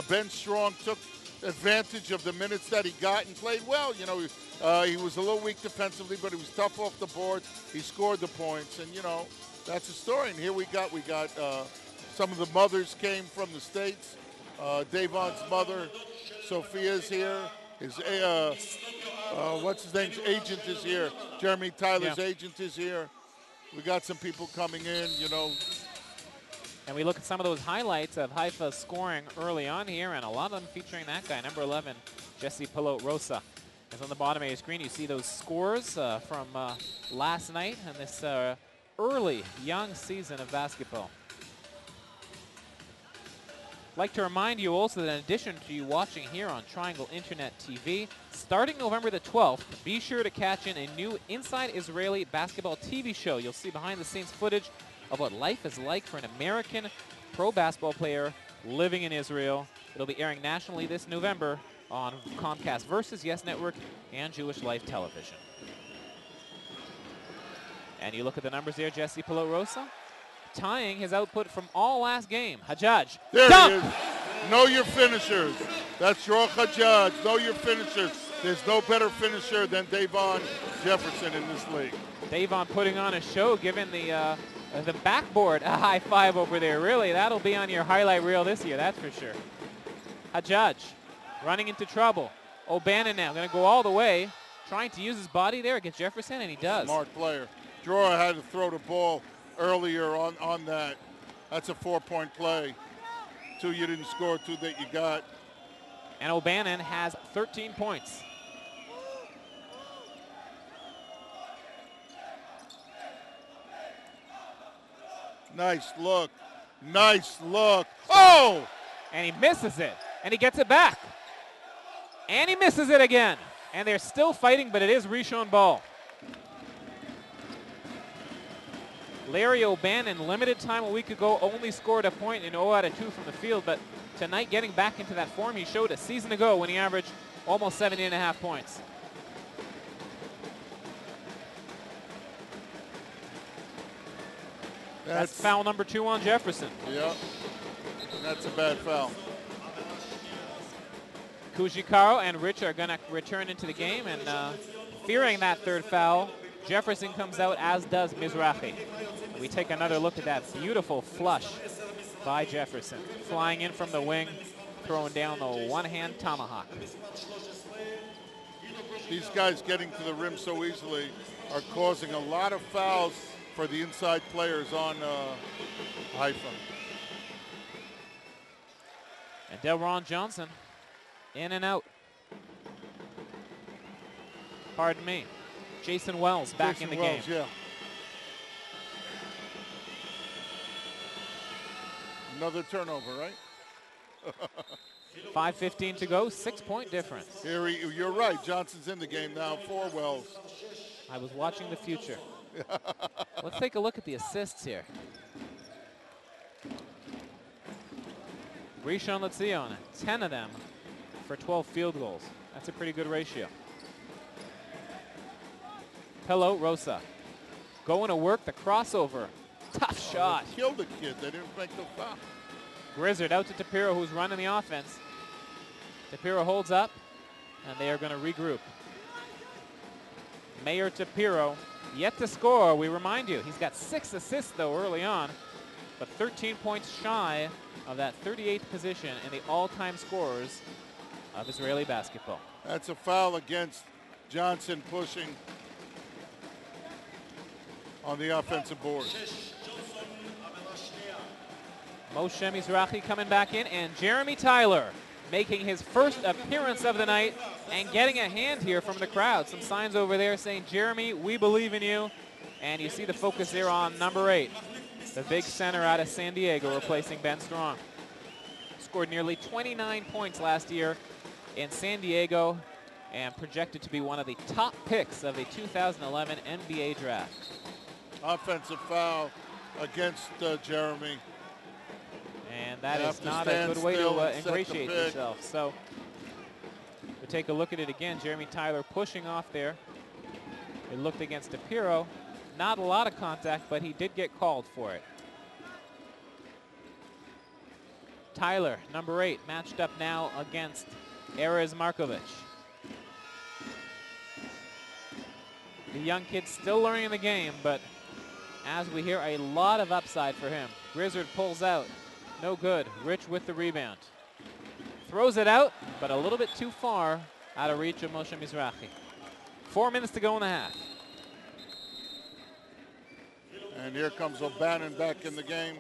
Ben Strong took advantage of the minutes that he got and played well. You know, he was a little weak defensively, but he was tough off the board. He scored the points, and you know, that's a story. And here we got some of the mothers came from the States. Davon's mother, Sophia's here. His what's his name's agent is here. Jeremy Tyler's agent is here. We got some people coming in, you know. And we look at some of those highlights of Haifa scoring early on here, and a lot of them featuring that guy, number 11, Jesse Pilot Rosa. As on the bottom of your screen, you see those scores from last night and this early young season of basketball. I'd like to remind you also that in addition to you watching here on Triangle Internet TV, starting November the 12th, be sure to catch in a new Inside Israeli Basketball TV show. You'll see behind-the-scenes footage of what life is like for an American pro basketball player living in Israel. It'll be airing nationally this November on Comcast Versus, Yes Network, and Jewish Life Television. And you look at the numbers there, Jesse Pilot Rosa, tying his output from all last game. Hajjaj. There Dunk! he is. Know your finishers. That's Dror Hajjaj. Know your finishers. There's no better finisher than Davon Jefferson in this league. Davon putting on a show, given the The backboard, a high five over there. Really, that'll be on your highlight reel this year, that's for sure. Hajjaj running into trouble. O'Bannon now going to go all the way, trying to use his body there against Jefferson, and he does. Smart player. Drawer had to throw the ball earlier on that. That's a 4-point play. 2 you didn't score, 2 that you got. And O'Bannon has 13 points. Nice look. Nice look. Oh! And he misses it. And he gets it back. And he misses it again. And they're still fighting, but it is Rishon ball. Larry O'Bannon, limited time a week ago, only scored a point in 0 out of 2 from the field. But tonight, getting back into that form he showed a season ago when he averaged almost 17.5 points. That's foul number 2 on Jefferson. Yep. That's a bad foul. Kujikaro and Rich are going to return into the game, and fearing that third foul, Jefferson comes out, as does Mizrahi. We take another look at that beautiful flush by Jefferson. Flying in from the wing, throwing down the one-hand tomahawk. These guys getting to the rim so easily are causing a lot of fouls for the inside players on Haifa. And Delron Johnson in and out. Pardon me. Jason Wells back in the game. Yeah. Another turnover, right? 5:15 to go, 6-point difference. You're right. Johnson's in the game now for Wells. I was watching the future. Let's take a look at the assists here. Rishon Lezion, 10 of them for 12 field goals. That's a pretty good ratio. Pello Rosa going to work the crossover. Tough shot. They killed the kid. They didn't make the foul. Grizzard out to Tapiro, who's running the offense. Tapiro holds up, and they are going to regroup. Mayor Tapiro yet to score. We remind you, he's got 6 assists, though, early on, but 13 points shy of that 38th position in the all-time scorers of Israeli basketball. That's a foul against Johnson pushing on the offensive board. Moshe Mizrahi coming back in, and Jeremy Tyler making his first appearance of the night and getting a hand here from the crowd. Some signs over there saying, Jeremy, we believe in you. And you see the focus there on number 8, the big center out of San Diego, replacing Ben Strong. Scored nearly 29 points last year in San Diego and projected to be one of the top picks of the 2011 NBA draft. Offensive foul against Jeremy. And that is not a good way to ingratiate yourself. So we take a look at it again. Jeremy Tyler pushing off there. It looked against Tapiro. Not a lot of contact, but he did get called for it. Tyler, number 8, matched up now against Erez Markovic. The young kid still learning the game, but as we hear, a lot of upside for him. Grizzard pulls out. No good. Rich with the rebound. Throws it out, but a little bit too far out of reach of Moshe Mizrahi. 4 minutes to go in the half. And here comes O'Bannon back in the game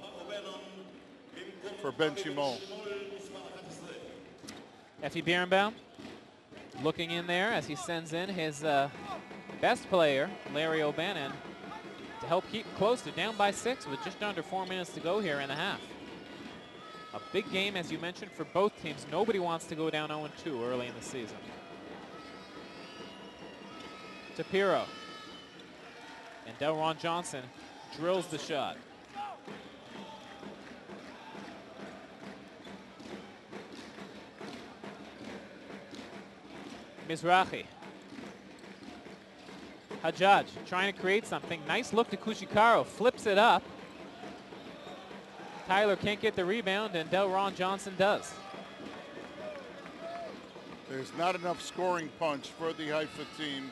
for Ben Shimon. Effie Birnbaum looking in there as he sends in his best player, Larry O'Bannon, to help keep him close to down by 6 with just under 4 minutes to go here in the half. A big game, as you mentioned, for both teams. Nobody wants to go down 0-2 early in the season. Tapiro. And Delron Johnson drills the shot. Mizrahi. Hajjaj trying to create something. Nice look to Kushikaro. Flips it up. Tyler can't get the rebound, and Delron Johnson does. There's not enough scoring punch for the Haifa team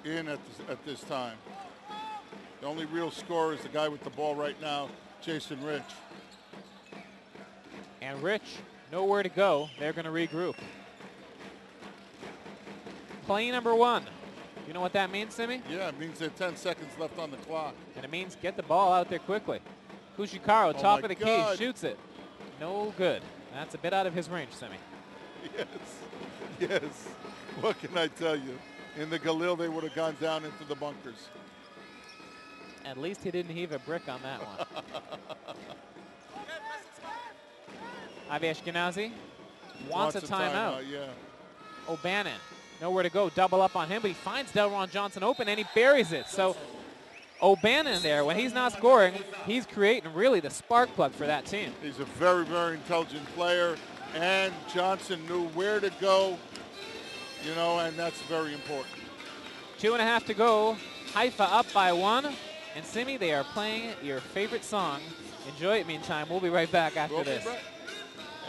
in at this time. The only real scorer is the guy with the ball right now, Jason Rich. And Rich, nowhere to go. They're going to regroup. Play number 1. You know what that means, Simi? Yeah, it means there's 10 seconds left on the clock. And it means get the ball out there quickly. Kushikaro, top of the key, shoots it. No good. That's a bit out of his range, Simi. Yes, yes. What can I tell you? In the Galil, they would have gone down into the bunkers. At least he didn't heave a brick on that one. Avi Ashkenazi wants a timeout. Yeah. O'Bannon, nowhere to go. Double up on him, but he finds Delron Johnson open, and he buries it. So O'Bannon there, when he's not scoring, he's creating really the spark plug for that team. He's a very, very intelligent player, and Johnson knew where to go, you know, and that's very important. 2.5 to go. Haifa up by 1. And Simi, they are playing your favorite song. Enjoy it meantime. We'll be right back after this.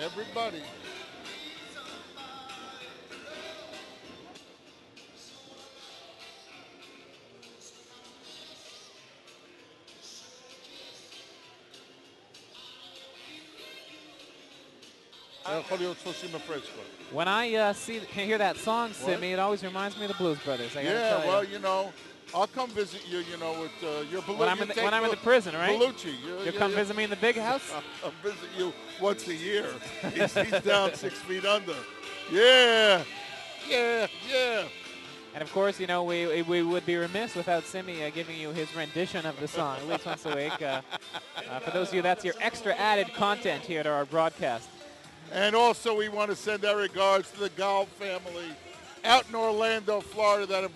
Everybody. When I can hear that song, Simi, it always reminds me of the Blues Brothers. Yeah, well, you know, I'll come visit you, you know, with your Belucci. When I'm in the prison, right? Belucci. You'll come visit me in the big house? I'll visit you once a year. He's down 6 feet under. Yeah, yeah, yeah. And, of course, you know, we would be remiss without Simi giving you his rendition of the song at least once a week. For those of you, that's your extra added content here to our broadcast. And also we want to send our regards to the Gall family out in Orlando, Florida that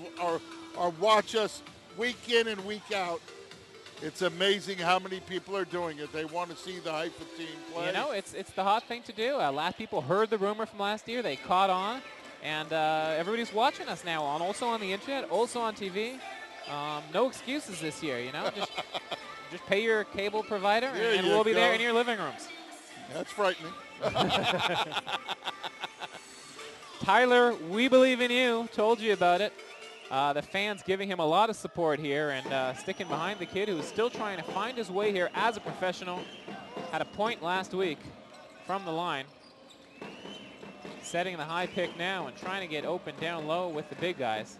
are watch us week in and week out. It's amazing how many people are doing it. They want to see the Haifa team play. You know, it's the hot thing to do. A lot of people heard the rumor from last year. They caught on. And everybody's watching us now, also on the internet, also on TV. No excuses this year, you know. Just pay your cable provider, and we'll be there in your living rooms. That's frightening. Tyler, we believe in you. Told you about it. The fans giving him a lot of support here and sticking behind the kid who's still trying to find his way here as a professional. Had a point last week from the line. Setting the high pick now and trying to get open down low with the big guys.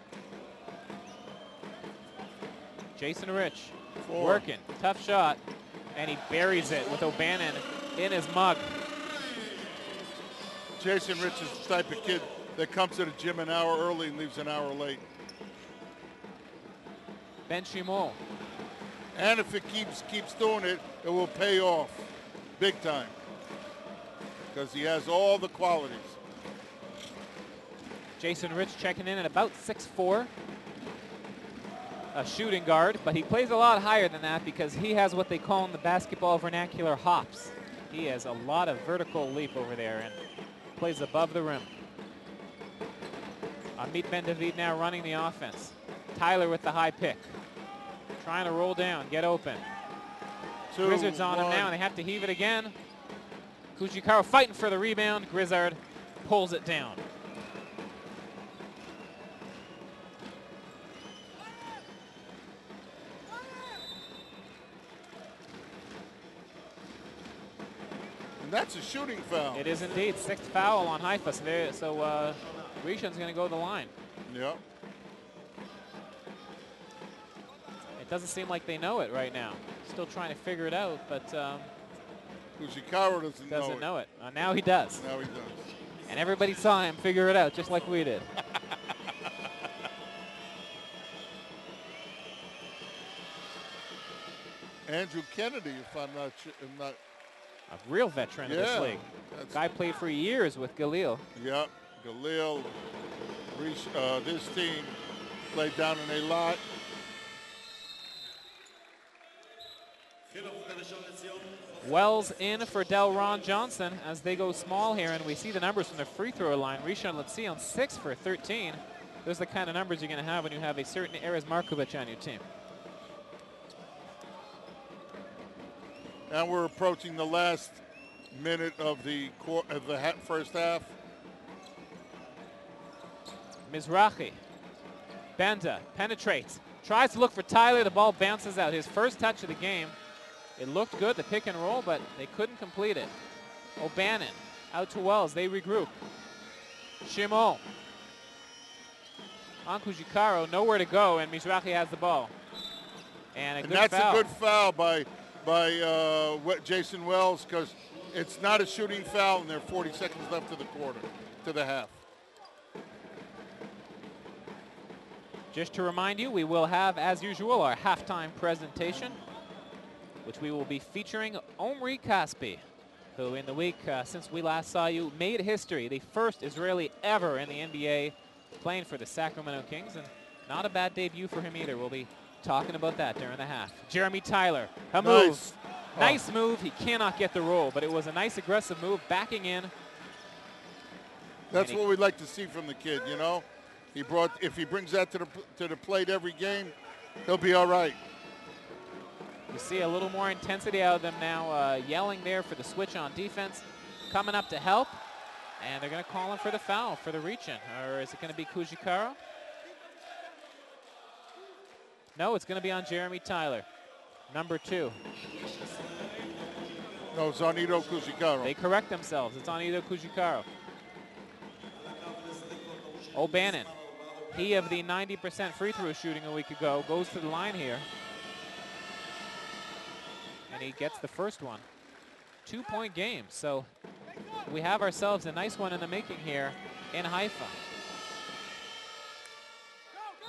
Jason Rich working, tough shot, and he buries it with O'Bannon in his mug. Jason Rich is the type of kid that comes to the gym an hour early and leaves an hour late. Ben Shimon. And if it keeps doing it, it will pay off big time because he has all the qualities. Jason Rich checking in at about 6'4", a shooting guard, but he plays a lot higher than that because he has what they call in the basketball vernacular hops. He has a lot of vertical leap over there and plays above the rim. Amit Ben-David now running the offense. Tyler with the high pick. Trying to roll down, get open. Grizzard's on him now, and they have to heave it again. Kuchikaro fighting for the rebound. Grizzard pulls it down. And that's a shooting foul. It is indeed. 6th foul on Haifa. So Rishon's going to go to the line. Yep. It doesn't seem like they know it right now. Still trying to figure it out, but Kuchikaro doesn't know it. Now he does. Now he does. And everybody saw him figure it out just like we did. Andrew Kennedy, if I'm not a real veteran of this league. Guy played for years with Galil. Yep, Galil. This team played down in a lot. Wells in for Delron Johnson as they go small here, and we see the numbers from the free throw line. Rishon Lezion 6 for 13. Those are the kind of numbers you're going to have when you have a certain Erez Markovic on your team. And we're approaching the last minute of the first half. Mizrahi. Banda penetrates. Tries to look for Tyler. The ball bounces out. His first touch of the game. It looked good, the pick and roll, but they couldn't complete it. O'Bannon out to Wells. They regroup. Shimon. On Kujikaro, nowhere to go, and Mizrahi has the ball. And good that's foul. a good foul by Jason Wells, because it's not a shooting foul, and there are 40 seconds left to the quarter, to the half. Just to remind you, we will have, as usual, our halftime presentation, which we will be featuring Omri Caspi, who in the week since we last saw you made history, the first Israeli ever in the NBA playing for the Sacramento Kings, and not a bad debut for him either. We'll be talking about that during the half. Jeremy Tyler, a move. Nice move. He cannot get the roll, but it was a nice aggressive move, backing in. That's what we'd like to see from the kid, you know. If he brings that to the plate every game, he'll be all right. You see a little more intensity out of them now, yelling there for the switch on defense, coming up to help, and they're going to call him for the foul, for the reach-in. Or is it going to be Kujikaro? No, it's going to be on Jeremy Tyler, number 2. No, it's on Ido Kujikaro. They correct themselves. It's on Ido Kujikaro. O'Bannon, he of the 90% free throw shooting a week ago, goes to the line here. And he gets the first one. 2-point game. So we have ourselves a nice one in the making here in Haifa.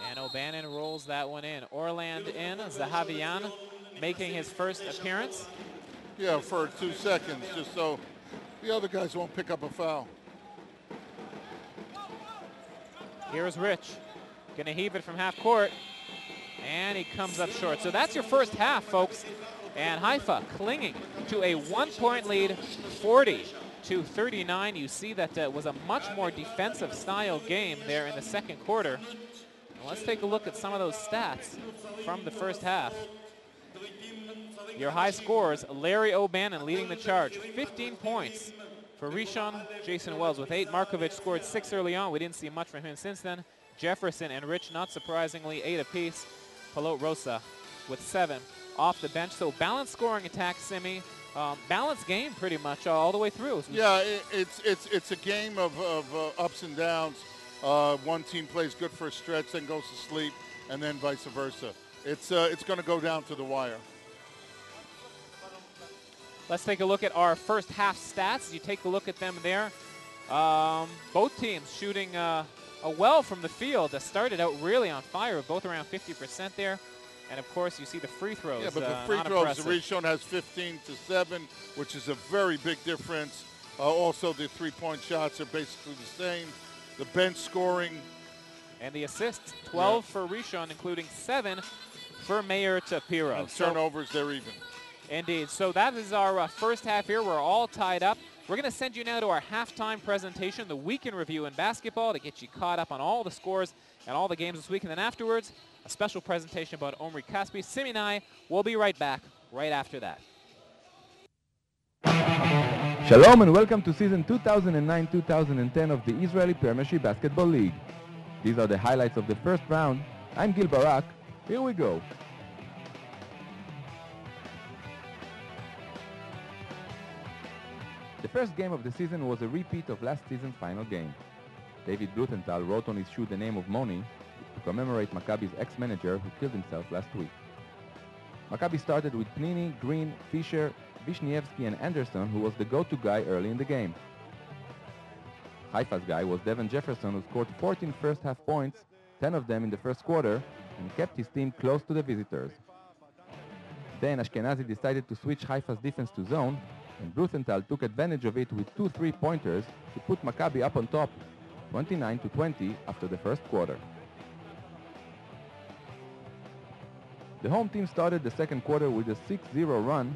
And O'Bannon rolls that one in. Orland in, Zahavian making his first appearance. Yeah, for 2 seconds, just so the other guys won't pick up a foul. Here's Rich, gonna heave it from half court, and he comes up short. So that's your first half, folks. And Haifa clinging to a 1-point lead, 40-39. You see that was a much more defensive style game there in the second quarter. And let's take a look at some of those stats from the first half. Your high scores, Larry O'Bannon leading the charge, 15 points. For Rishon, Jason Wells with 8. Markovic scored 6 early on. We didn't see much from him since then. Jefferson and Rich, not surprisingly, 8 apiece. Palot Rosa with 7 off the bench. So balanced scoring attack, Simi. Balanced game pretty much all the way through. Yeah, it's a game of ups and downs. One team plays good for a stretch, then goes to sleep, and then vice versa. It's going to go down to the wire. Let's take a look at our first half stats. You take a look at them there. Both teams shooting well from the field. That started out really on fire, both around 50% there. And of course, you see the free throws. Yeah, but the free throws, Rishon has 15-7, which is a very big difference. Also, the three-point shots are basically the same. The bench scoring. And the assists, 12 for Rishon, including 7 for Meir Tapiro. And turnovers, they're even. Indeed. So that is our first half here. We're all tied up. We're going to send you now to our halftime presentation, the weekend review in basketball, to get you caught up on all the scores and all the games this week. And then afterwards, a special presentation about Omri Caspi. Simi and I will be right back right after that. Shalom and welcome to season 2009-2010 of the Israeli Premiership Basketball League. These are the highlights of the first round. I'm Gil Barak. Here we go. The first game of the season was a repeat of last season's final game. David Blumenthal wrote on his shoe the name of Moni to commemorate Maccabi's ex-manager who killed himself last week. Maccabi started with Pnini, Green, Fisher, Vishnievsky and Anderson, who was the go-to guy early in the game. Haifa's guy was Devin Jefferson, who scored 14 first-half points, 10 of them in the first quarter, and kept his team close to the visitors. Then Ashkenazi decided to switch Haifa's defense to zone, and Blumenthal took advantage of it with 2 3-pointers to put Maccabi up on top, 29-20 after the first quarter. The home team started the second quarter with a 6-0 run,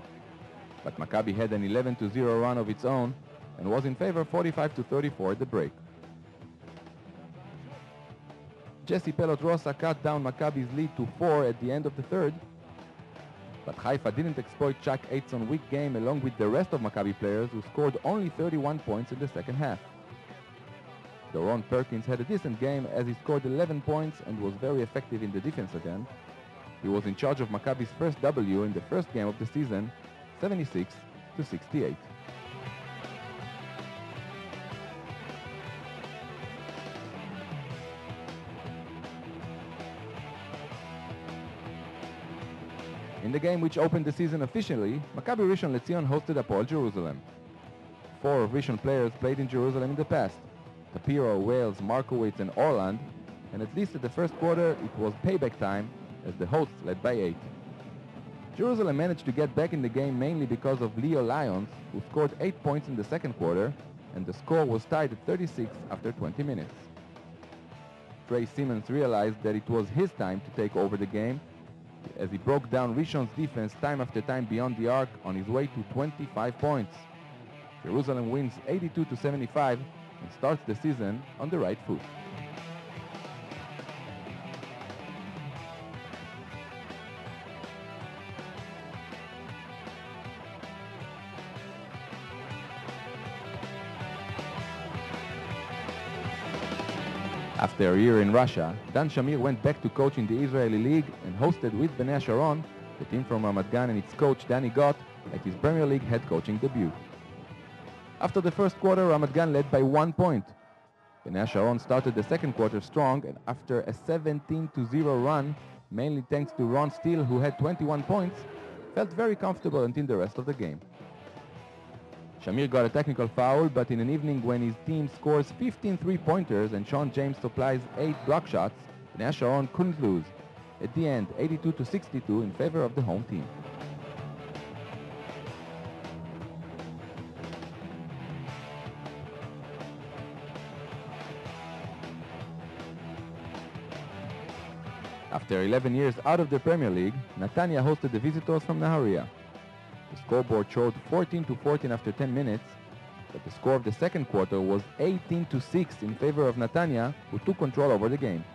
but Maccabi had an 11-0 run of its own and was in favor 45-34 at the break. Jesse Pelot-Rosa cut down Maccabi's lead to 4 at the end of the third, but Haifa didn't exploit Chuck Aitzon's weak game along with the rest of Maccabi players who scored only 31 points in the second half. Doron Perkins had a decent game as he scored 11 points and was very effective in the defense again, He was in charge of Maccabi's first W in the first game of the season, 76-68. In the game which opened the season officially, Maccabi Rishon Lezion hosted Hapoel Jerusalem. 4 of Rishon players played in Jerusalem in the past: Tapiro, Wales, Markowitz and Orland, and at least at the first quarter it was payback time as the hosts led by 8. Jerusalem managed to get back in the game mainly because of Leo Lyons, who scored 8 points in the second quarter, and the score was tied at 36 after 20 minutes. Trey Simmons realized that it was his time to take over the game as he broke down Rishon's defense time after time beyond the arc on his way to 25 points. Jerusalem wins 82-75 and starts the season on the right foot. After a year in Russia, Dan Shamir went back to coach in the Israeli League and hosted with Bnei Sharon, the team from Ramat Gan, and its coach Danny Gott at his Premier League head coaching debut. After the first quarter, Ramat Gan led by 1 point. Bnei Sharon started the second quarter strong, and after a 17-0 run, mainly thanks to Ron Steele, who had 21 points, felt very comfortable until the rest of the game. Shamir got a technical foul, but in an evening when his team scores 15 three-pointers and Sean James supplies 8 block shots, Bnei Sharon couldn't lose. At the end, 82-62 in favor of the home team. After 11 years out of the Premier League, Netanya hosted the visitors from Nahariya. The scoreboard showed 14-14 after 10 minutes, but the score of the second quarter was 18-6 in favor of Netanya, who took control over the game.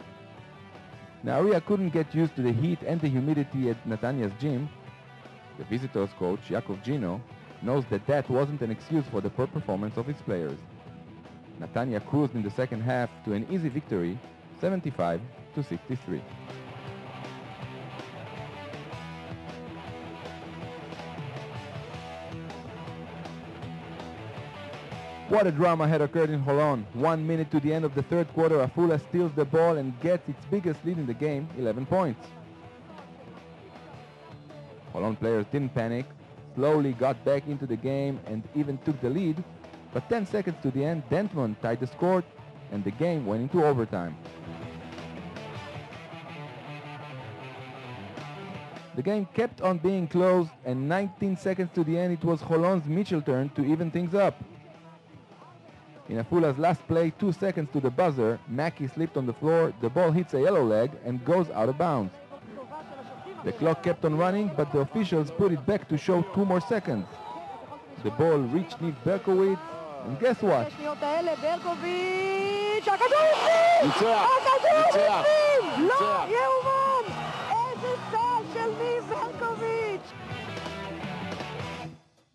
Nahariya couldn't get used to the heat and the humidity at Netanya's gym. The visitors coach, Yaakov Gino, knows that that wasn't an excuse for the poor performance of his players. Netanya cruised in the second half to an easy victory, 75-63. What a drama had occurred in Holon. 1 minute to the end of the third quarter, Afula steals the ball and gets its biggest lead in the game, 11 points. Holon players didn't panic, slowly got back into the game and even took the lead, but 10 seconds to the end, Dentmon tied the score and the game went into overtime. The game kept on being close, and 19 seconds to the end it was Holon's Mitchell turn to even things up. In Afula's last play, 2 seconds to the buzzer, Mackie slipped on the floor, the ball hits a yellow leg and goes out of bounds. The clock kept on running, but the officials put it back to show 2 more seconds. The ball reached Niv Berkowitz, and guess what?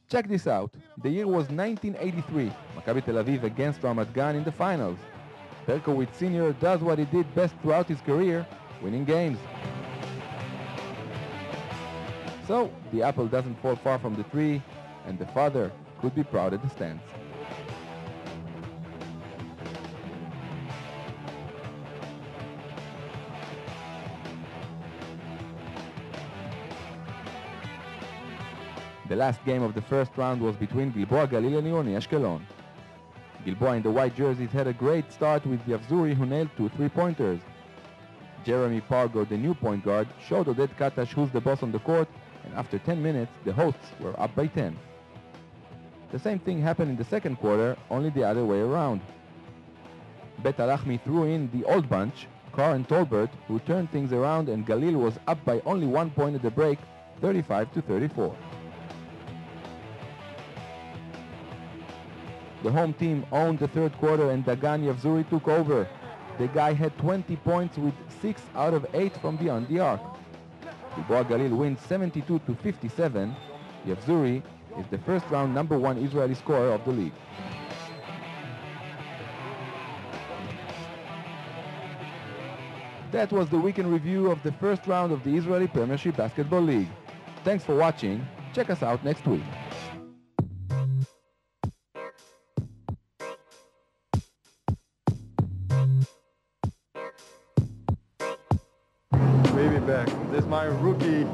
Check this out. The year was 1983. Maccabi Tel Aviv against Ramat Gan in the finals. Berkowitz Sr. does what he did best throughout his career, winning games. So, the apple doesn't fall far from the tree, and the father could be proud at the stands. The last game of the first round was between Gilboa Galil and Ironi Ashkelon. Gilboa in the white jerseys had a great start with Yavzuri, who nailed 2 three-pointers. Jeremy Pargo, the new point guard, showed Oded Katash who's the boss on the court, and after 10 minutes, the hosts were up by 10. The same thing happened in the second quarter, only the other way around. Bet Alachmi threw in the old bunch, Carr and Tolbert, who turned things around, and Galil was up by only 1 point at the break, 35-34. The home team owned the third quarter and Dagan Yavzuri took over. The guy had 20 points with 6 out of 8 from beyond the arc. Gilboa Galil wins 72-57. Yavzuri is the first round #1 Israeli scorer of the league. That was the weekend review of the first round of the Israeli Premiership Basketball League. Thanks for watching. Check us out next week. Maybe back. This is my rookie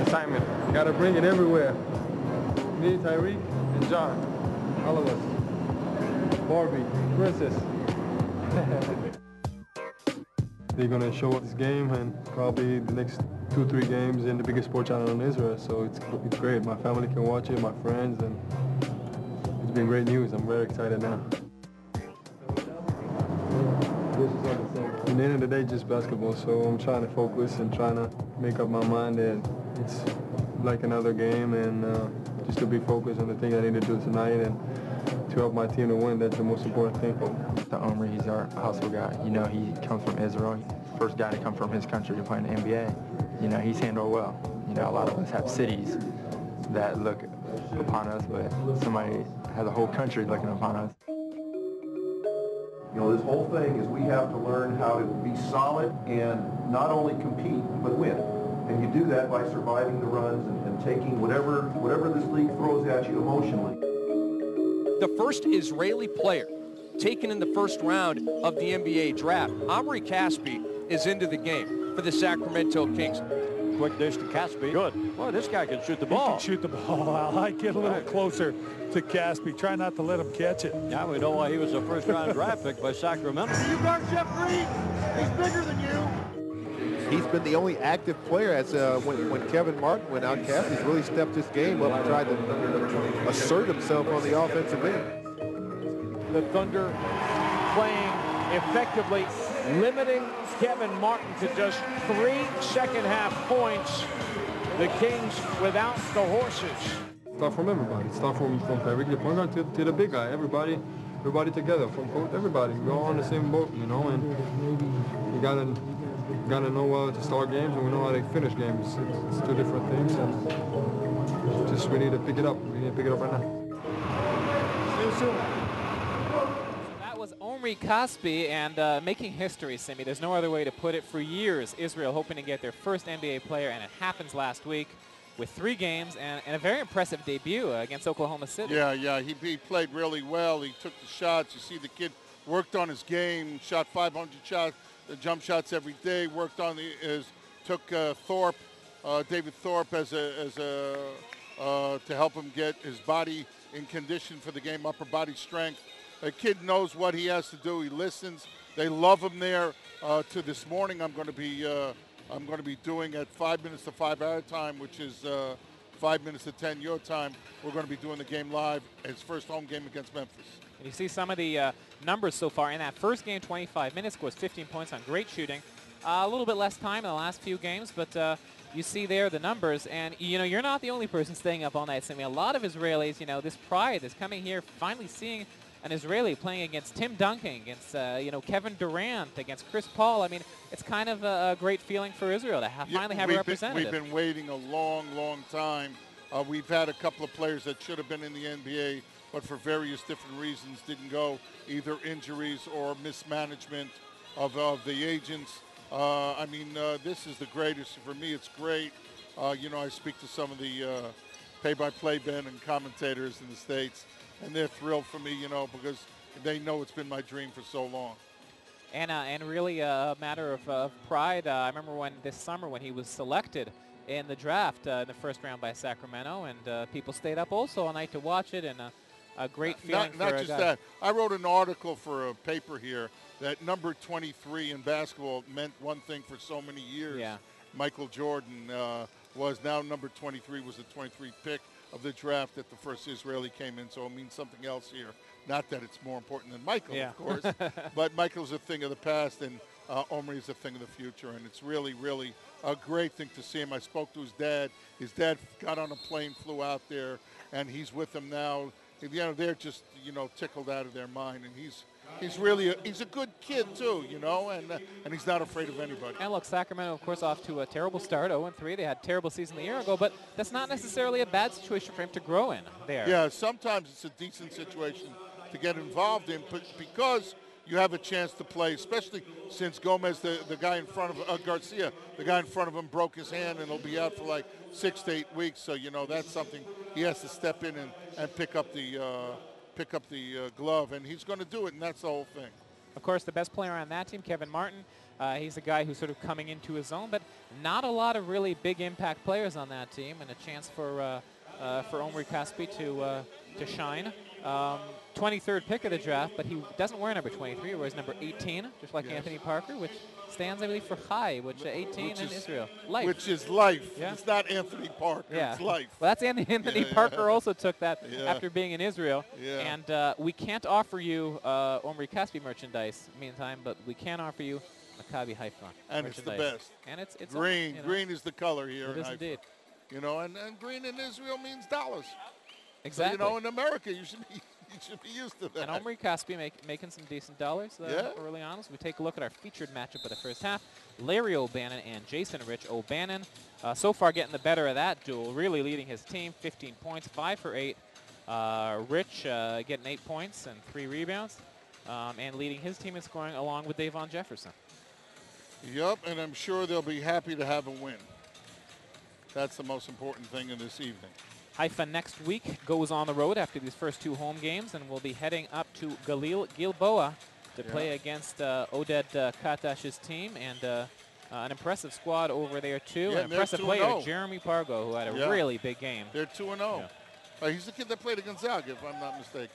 assignment. Gotta bring it everywhere. Me, Tyreek, and John. All of us. Barbie, Princess. They're gonna show us this game and probably the next 2-3 games in the biggest sports channel in Israel. So it's great. My family can watch it, my friends, and it's been great news. I'm very excited now. In the end of the day, just basketball. So I'm trying to focus and trying to make up my mind that it's like another game, and just to be focused on the thing I need to do tonight and to help my team to win. That's the most important thing. To Omri, he's our hustle guy. You know, he comes from Israel. He's the first guy to come from his country to play in the NBA. You know, he's handled well. You know, a lot of us have cities that look upon us, but somebody has a whole country looking upon us. You know, this whole thing is we have to learn how to be solid and not only compete, but win. And you do that by surviving the runs and taking whatever this league throws at you emotionally. The first Israeli player taken in the first round of the NBA draft, Omri Caspi, is into the game for the Sacramento Kings. Quick dish to Caspi. Good. Well, this guy can shoot the ball. He can shoot the ball. I get a little closer to Caspi. Try not to let him catch it. Now we know why he was a first-round draft pick by Sacramento. You guard Jeff Green. He's bigger than you. He's been the only active player as when Kevin Martin went out. Caspi's really stepped his game up and tried to assert himself on the offensive end. The Thunder playing effectively, limiting Kevin Martin to just 3 second-half points. The Kings without the horses. Start from everybody. Start from Tyreek, the point guard, to the big guy. Everybody together. From coach, everybody. We're all on the same boat, you know. And you gotta know to start games, and we know how to finish games. It's 2 different things, and just we need to pick it up. We need to pick it up right now. So that was Omri Caspi, and making history, Simi. There's no other way to put it. For years, Israel hoping to get their first NBA player, and it happens last week with 3 games and a very impressive debut against Oklahoma City. Yeah, he played really well. He took the shots. You see the kid worked on his game, shot 500 shots. The jump shots every day. Worked on took Thorpe, David Thorpe, to help him get his body in condition for the game, upper body strength. The kid knows what he has to do. He listens. They love him there. To this morning, I'm going to be doing at 5 minutes to 5 our time, which is 5 minutes to 10 your time. We're going to be doing the game live. His first home game against Memphis. And you see some of the numbers so far. In that first game, 25 minutes, scores 15 points on great shooting. A little bit less time in the last few games, but you see there the numbers. And, you know, you're not the only person staying up all night. I mean, a lot of Israelis, you know, this pride is coming here, finally seeing an Israeli playing against Tim Duncan, against, you know, Kevin Durant, against Chris Paul. I mean, it's kind of a great feeling for Israel to finally have a representative. We've been waiting a long, long time. We've had a couple of players that should have been in the NBA, but for various different reasons didn't go, either injuries or mismanagement of the agents. I mean, this is the greatest. For me, it's great. You know, I speak to some of the play-by-play men and commentators in the States, and they're thrilled for me, you know, because they know it's been my dream for so long. And really a matter of pride. I remember this summer when he was selected in the draft in the first round by Sacramento, and people stayed up also all night to watch it, and a great feeling for not just that. I wrote an article for a paper here that number 23 in basketball meant one thing for so many years. Yeah. Michael Jordan was now number 23, was the 23rd pick of the draft that the first Israeli came in, so it means something else here. Not that it's more important than Michael, yeah. Of course, but Michael's a thing of the past, and Omri is a thing of the future, and it's really, really a great thing to see him. I spoke to his dad. His dad got on a plane, flew out there, and he's with him now. You know, they're just, you know, tickled out of their mind, and he's really he's a good kid too, you know, and he's not afraid of anybody. And look, Sacramento, of course, off to a terrible start, 0-3. They had a terrible season a year ago, but that's not necessarily a bad situation for him to grow in there. Yeah, sometimes it's a decent situation to get involved in, but because you have a chance to play, especially since Gomez, the guy in front of Garcia, the guy in front of him broke his hand and he'll be out for like 6 to 8 weeks. So, you know, that's something he has to step in and pick up the glove, and he's going to do it, and that's the whole thing. Of course, the best player on that team, Kevin Martin, he's a guy who's sort of coming into his own, but not a lot of really big impact players on that team, and a chance for Omri Caspi to shine. 23rd pick of the draft, but he doesn't wear number 23. He wears number 18, just like Anthony Parker, which stands, I believe, for Chai, which 18 in Israel. Life. Which is life. Yeah. It's not Anthony Parker. Yeah. It's life. Well, that's Anthony Parker also took that after being in Israel. Yeah. And we can't offer you Omri Caspi merchandise meantime, but we can offer you Maccabi Haifa and it's the best. And it's green. You know, green is the color here. It is indeed. You know, and green in Israel means dollars. Exactly. So, you know, in America, you should be used to that. And Omri Caspi making some decent dollars early on. As we take a look at our featured matchup of the first half, Larry O'Bannon and Jason Rich. O'Bannon so far getting the better of that duel, really leading his team, 15 points, 5 for 8. Rich getting 8 points and 3 rebounds, and leading his team in scoring along with Davon Jefferson. Yep, and I'm sure they'll be happy to have a win. That's the most important thing in this evening. Haifa next week goes on the road after these first 2 home games, and we'll be heading up to Galil Gilboa to play against Oded Katash's team, and an impressive squad over there too. Yeah, An impressive player, 2-0. Jeremy Pargo, who had a really big game. They're 2-0. He's the kid that played at Gonzaga, if I'm not mistaken.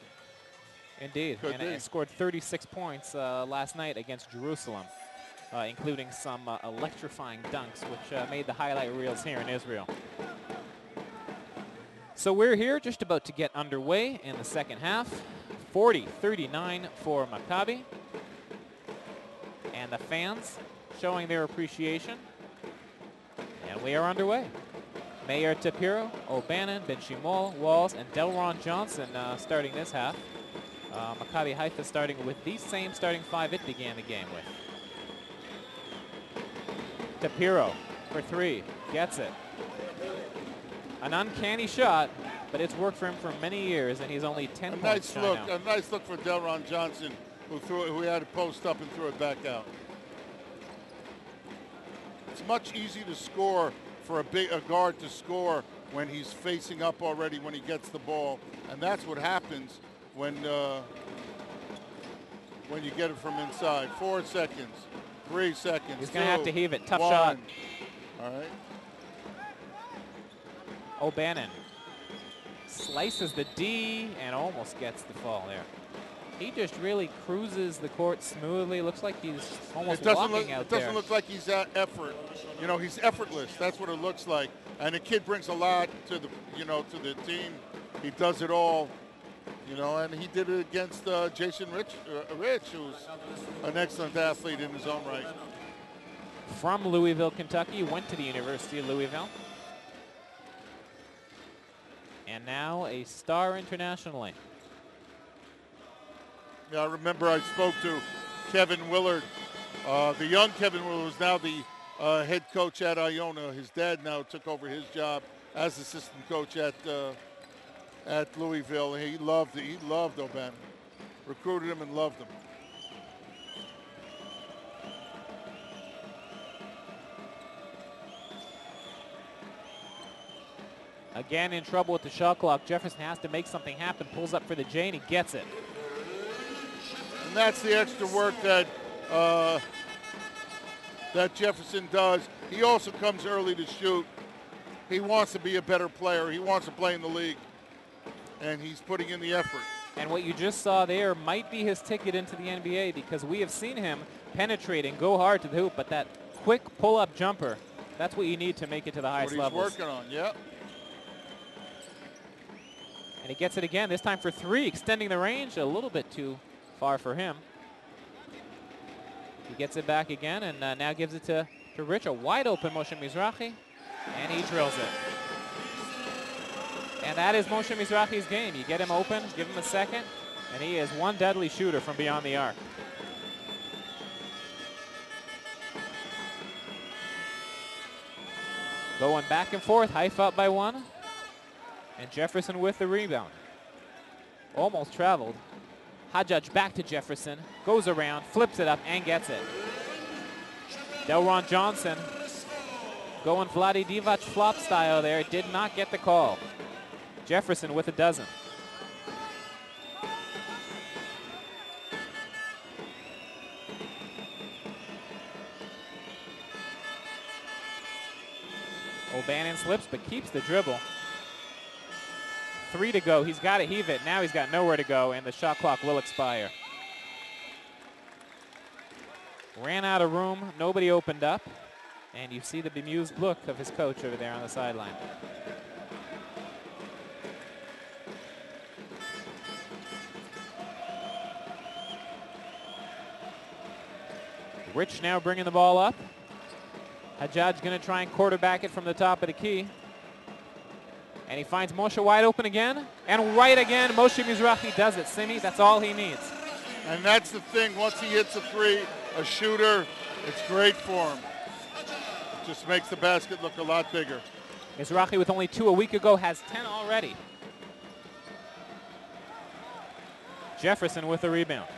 Indeed, and scored 36 points last night against Jerusalem, including some electrifying dunks, which made the highlight reels here in Israel. So we're here just about to get underway in the second half. 40-39 for Maccabi. And the fans showing their appreciation. And we are underway. Mayor Tapiro, O'Bannon, Ben Shimol, Walls, and Delron Johnson starting this half. Maccabi Haifa starting with the same starting 5 it began the game with. Tapiro for 3, gets it. An uncanny shot, but it's worked for him for many years, and he's only 10 points shy now. A nice look for Delron Johnson, who had to post up and threw it back out. It's much easier to score for a guard to score when he's facing up already when he gets the ball, and that's what happens when you get it from inside. 4 seconds, 3 seconds. He's going to have to heave it. Tough 1. shot. All right. O'Bannon slices the D and almost gets the fall there. He just really cruises the court smoothly. Looks like he's almost walking out there. It doesn't look like he's at effort. You know, he's effortless. That's what it looks like. And the kid brings a lot to the, to the team. He does it all. And he did it against Jason Rich, who's an excellent athlete in his own right. From Louisville, Kentucky, went to the University of Louisville. And now a star internationally. Yeah, I remember I spoke to Kevin Willard, the young Kevin Willard, who's now the head coach at Iona. His dad now took over his job as assistant coach at Louisville. He loved O'Bannon, recruited him and loved him. Again in trouble with the shot clock. Jefferson has to make something happen. Pulls up for the J and he gets it. And that's the extra work that that Jefferson does. He also comes early to shoot. He wants to be a better player. He wants to play in the league. And he's putting in the effort. And what you just saw there might be his ticket into the NBA, because we have seen him penetrate and go hard to the hoop, but that quick pull-up jumper, that's what you need to make it to the highest levels. What he's working on, yeah. And he gets it again, this time for 3, extending the range a little bit too far for him. He gets it back again and now gives it to Rich, a wide open Moshe Mizrahi, and he drills it. And that is Moshe Mizrahi's game. You get him open, give him a second, and he is one deadly shooter from beyond the arc. Going back and forth, Haifa up by 1. And Jefferson with the rebound. Almost traveled. Hajjaj back to Jefferson, goes around, flips it up, and gets it. Delron Johnson going Vlade Divac flop style there, did not get the call. Jefferson with a dozen. O'Bannon slips but keeps the dribble. 3 to go. He's got to heave it. Now he's got nowhere to go, and the shot clock will expire. Ran out of room. Nobody opened up. And you see the bemused look of his coach over there on the sideline. Rich now bringing the ball up. Hajjaj going to try and quarterback it from the top of the key. And he finds Moshe wide open again. And right again, Moshe Mizrahi does it. Simi, that's all he needs. And that's the thing. Once he hits a three, a shooter, it's great for him. It just makes the basket look a lot bigger. Mizrahi with only 2 a week ago has 10 already. Jefferson with the rebound.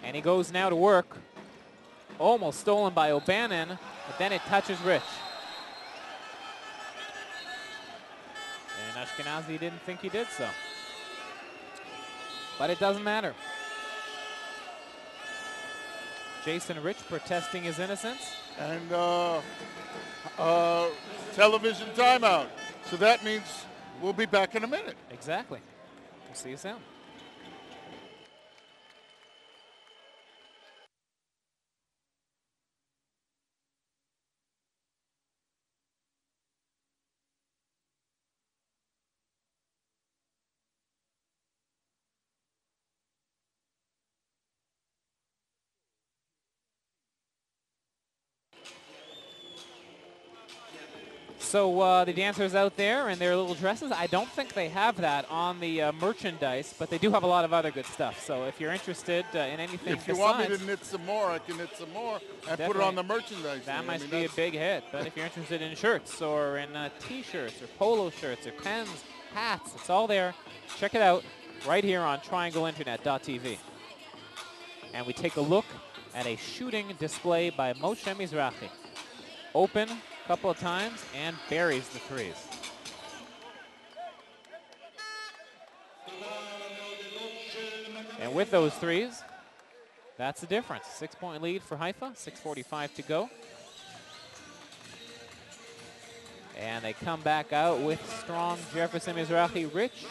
And he goes now to work. Almost stolen by O'Bannon, but then it touches Rich. And Ashkenazi didn't think he did so. But it doesn't matter. Jason Rich protesting his innocence. And television timeout. So that means we'll be back in a minute. Exactly. We'll see you soon. So the dancers out there in their little dresses, I don't think they have that on the merchandise, but they do have a lot of other good stuff. So if you're interested in anything if you want me to knit some more, I can knit some more and put it on the merchandise. That must be a big hit. But if you're interested in shirts or in T-shirts or polo shirts or pens, hats, it's all there. Check it out right here on triangleinternet.tv. And we take a look at a shooting display by Moshe Mizrahi. Open couple of times and buries the threes. And with those threes, that's the difference. 6-point lead for Haifa, 6:45 to go. And they come back out with strong Jefferson, Mizrahi, Rich,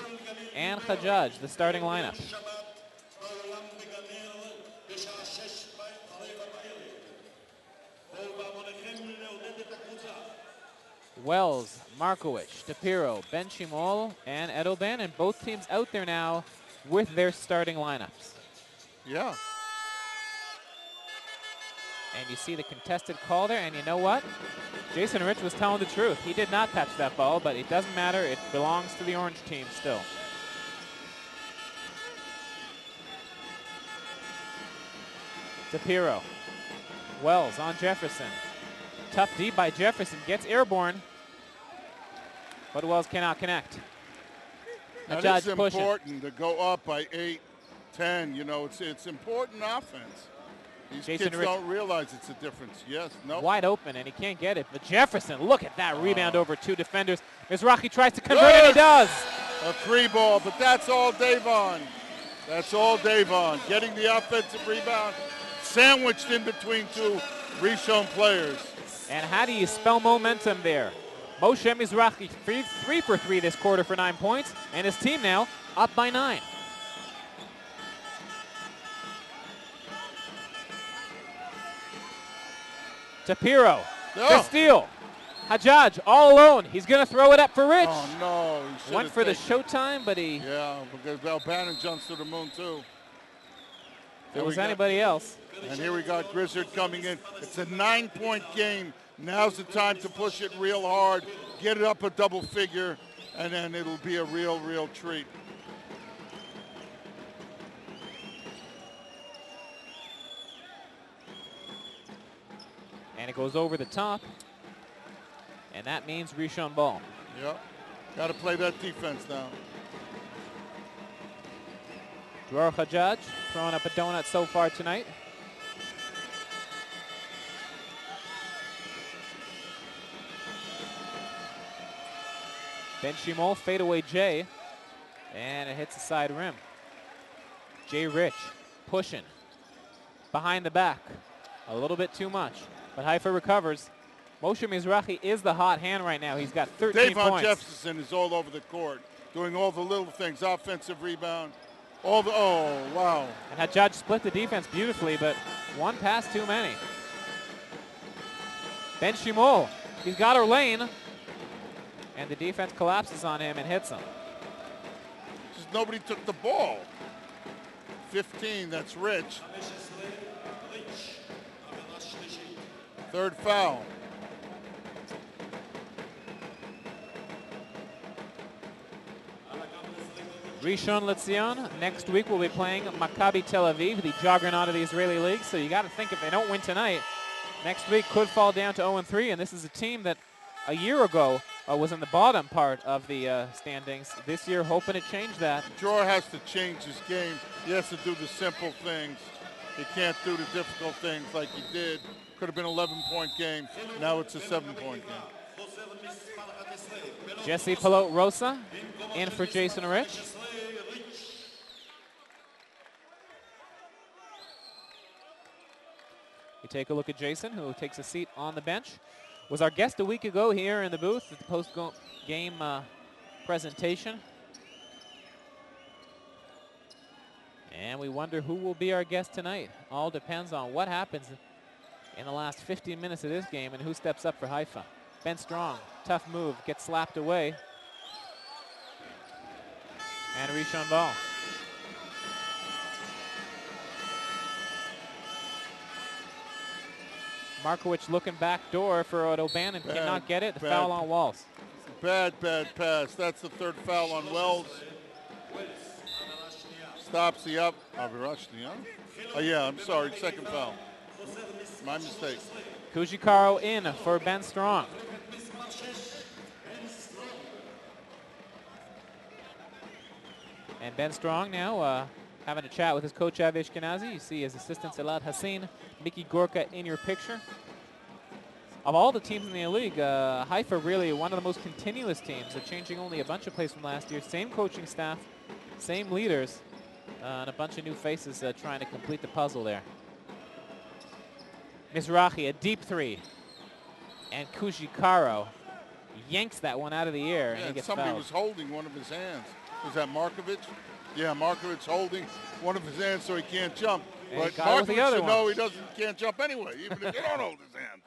and Hajjaj, the starting lineup. Wells, Markowicz, DePiro, Ben Shimol, and Ed O'Bannon. Both teams out there now with their starting lineups. Yeah. And you see the contested call there, and you know what? Jason Rich was telling the truth. He did not touch that ball, but it doesn't matter. It belongs to the orange team still. DePiro. Wells on Jefferson. Tough D by Jefferson, gets airborne, but Wells cannot connect. It's important to go up by 8, 10. You know, it's important offense. These Jason kids Rich don't realize it's a difference. Yes, no. Wide open, and he can't get it. But Jefferson, look at that rebound over 2 defenders. Mizrahi tries to convert, and he does. A 3-ball, but that's all Davon. That's all Davon. Getting the offensive rebound, sandwiched in between 2 Rishon players. And how do you spell momentum there? Moshe Mizrahi 3 for 3 this quarter for 9 points, and his team now up by 9. DePiro, the steal. Hajjaj all alone. He's going to throw it up for Rich. Oh, no. Went for the showtime, but he... Yeah, because O'Bannon jumps to the moon, too. If it was anybody else. And here we got Grizzard coming in. It's a 9-point game. Now's the time to push it real hard, get it up a double figure, and then it'll be a real, real treat. And it goes over the top. And that means Rishon ball. Yep. Got to play that defense now. Dror Hajjaj throwing up a donut so far tonight. Ben Shimol, fadeaway J, and it hits the side rim. Jay Rich pushing behind the back, a little bit too much, but Haifa recovers. Moshe Mizrahi is the hot hand right now. He's got 13 Davon points. Jefferson is all over the court, doing all the little things, offensive rebound, all the, oh, wow. And Hajjaj split the defense beautifully, but one pass too many. Ben Shimol, he's got her lane, and the defense collapses on him and hits him. Just nobody took the ball. 15, that's Rich. Third foul. Rishon Lezion next week will be playing Maccabi Tel Aviv, the juggernaut of the Israeli league. So you got to think if they don't win tonight, next week could fall down to 0-3. And this is a team that a year ago was in the bottom part of the standings. This year, hoping to change that. Dror has to change his game. He has to do the simple things. He can't do the difficult things like he did. Could have been an 11-point game. Now it's a 7-point game. Jesse Pelot Rosa in for Jason Rich. We take a look at Jason, who takes a seat on the bench. Was our guest a week ago here in the booth at the post-game presentation. And we wonder who will be our guest tonight. All depends on what happens in the last 15 minutes of this game and who steps up for Haifa. Ben Strong, tough move, gets slapped away. And Rishon ball. Markowicz looking back door for O'Bannon, cannot get it. The foul on Walls. Bad pass. That's the third foul on Wells. Stops the up. Oh, yeah, I'm sorry. Second foul. My mistake. Kujikaro in for Ben Strong. And Ben Strong now having a chat with his coach Avi Ashkenazi. You see his assistant Elad Hassin, Mickey Gorka in your picture. Of all the teams in the league, Haifa really one of the most continuous teams. They're changing only a bunch of plays from last year. Same coaching staff, same leaders, and a bunch of new faces trying to complete the puzzle there. Mizrahi, a deep three. And Kujikaro yanks that one out of the air, and he gets somebody fouled. was holding one of his hands. Was that Markovich? Yeah, Markovich holding one of his hands so he can't jump. And but Markovich should know he can't jump anyway, even if you don't hold his hand.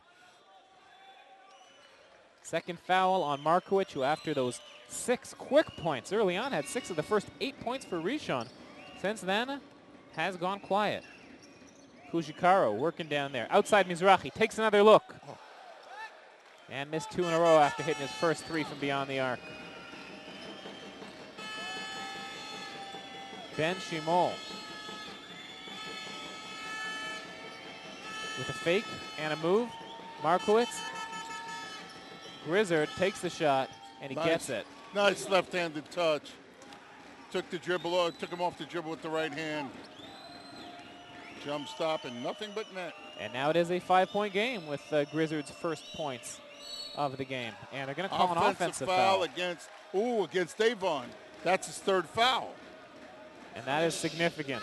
Second foul on Markowicz, who after those 6 quick points early on had 6 of the first 8 points for Rishon. Since then, has gone quiet. Kujikaro working down there. Outside Mizrahi, takes another look. And missed 2 in a row after hitting his first 3 from beyond the arc. Ben Shimol with a fake and a move. Markowicz. Grizzard takes the shot, and he gets it. Nice left-handed touch. Took the dribble, took him off the dribble with the right hand. Jump stop and nothing but net. And now it is a 5-point game with Grizzard's first points of the game. And they're going to call an offensive foul. Against Davon. That's his third foul. And that is significant.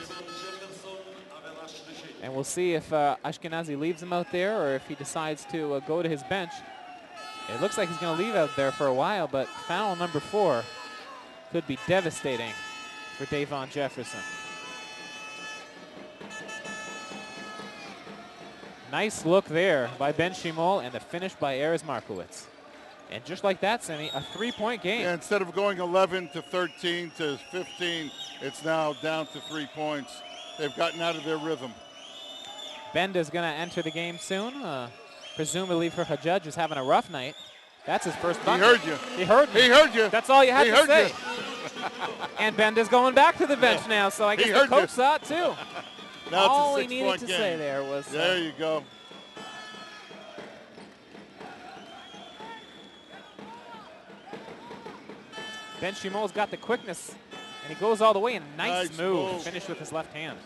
And we'll see if Ashkenazi leaves him out there or if he decides to go to his bench. It looks like he's going to leave out there for a while, but foul number 4 could be devastating for Davon Jefferson. Nice look there by Ben Shimol and the finish by Erez Markowicz. And just like that, Semi, a 3-point game. Yeah, instead of going 11 to 13 to 15, it's now down to 3 points. They've gotten out of their rhythm. Benda's going to enter the game soon. Presumably for Hajjaj, who's having a rough night. That's his first bucket. He heard you. He heard me. He heard you. That's all you had to say. And Benda's going back to the bench now, so I guess the coach saw it too. Now all it's a 6-point he needed to game. say there was... There you go. Ben Shimol's got the quickness, and he goes all the way, and nice move. Finished with his left hand.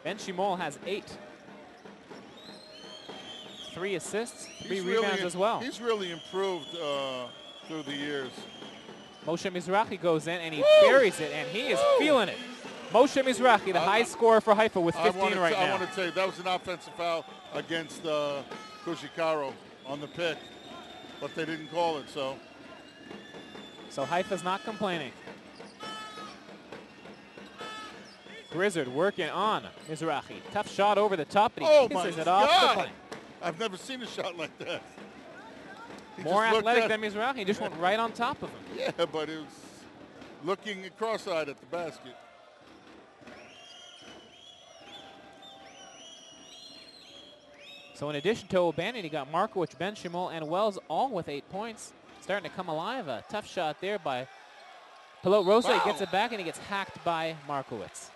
Ben Shimol has 8. 3 assists, 3 rebounds as well. He's really improved through the years. Moshe Mizrahi goes in, and he buries it, and he is feeling it. Moshe Mizrahi, the high scorer for Haifa with 15 right now. I want to tell you, that was an offensive foul against Kushikaro on the pick, but they didn't call it, so. So Haifa's not complaining. Grizzard working on Mizrahi. Tough shot over the top, but he kisses it off the plane. I've never seen a shot like that. More athletic than Mizrahi. He just went right on top of him. Yeah, but it was looking cross-eyed at the basket. So in addition to O'Bannon, he got Markowitz, Ben Shimol, and Wells all with 8 points. Starting to come alive. A tough shot there by Pilot Rosa. Wow. He gets it back, and he gets hacked by Markowitz.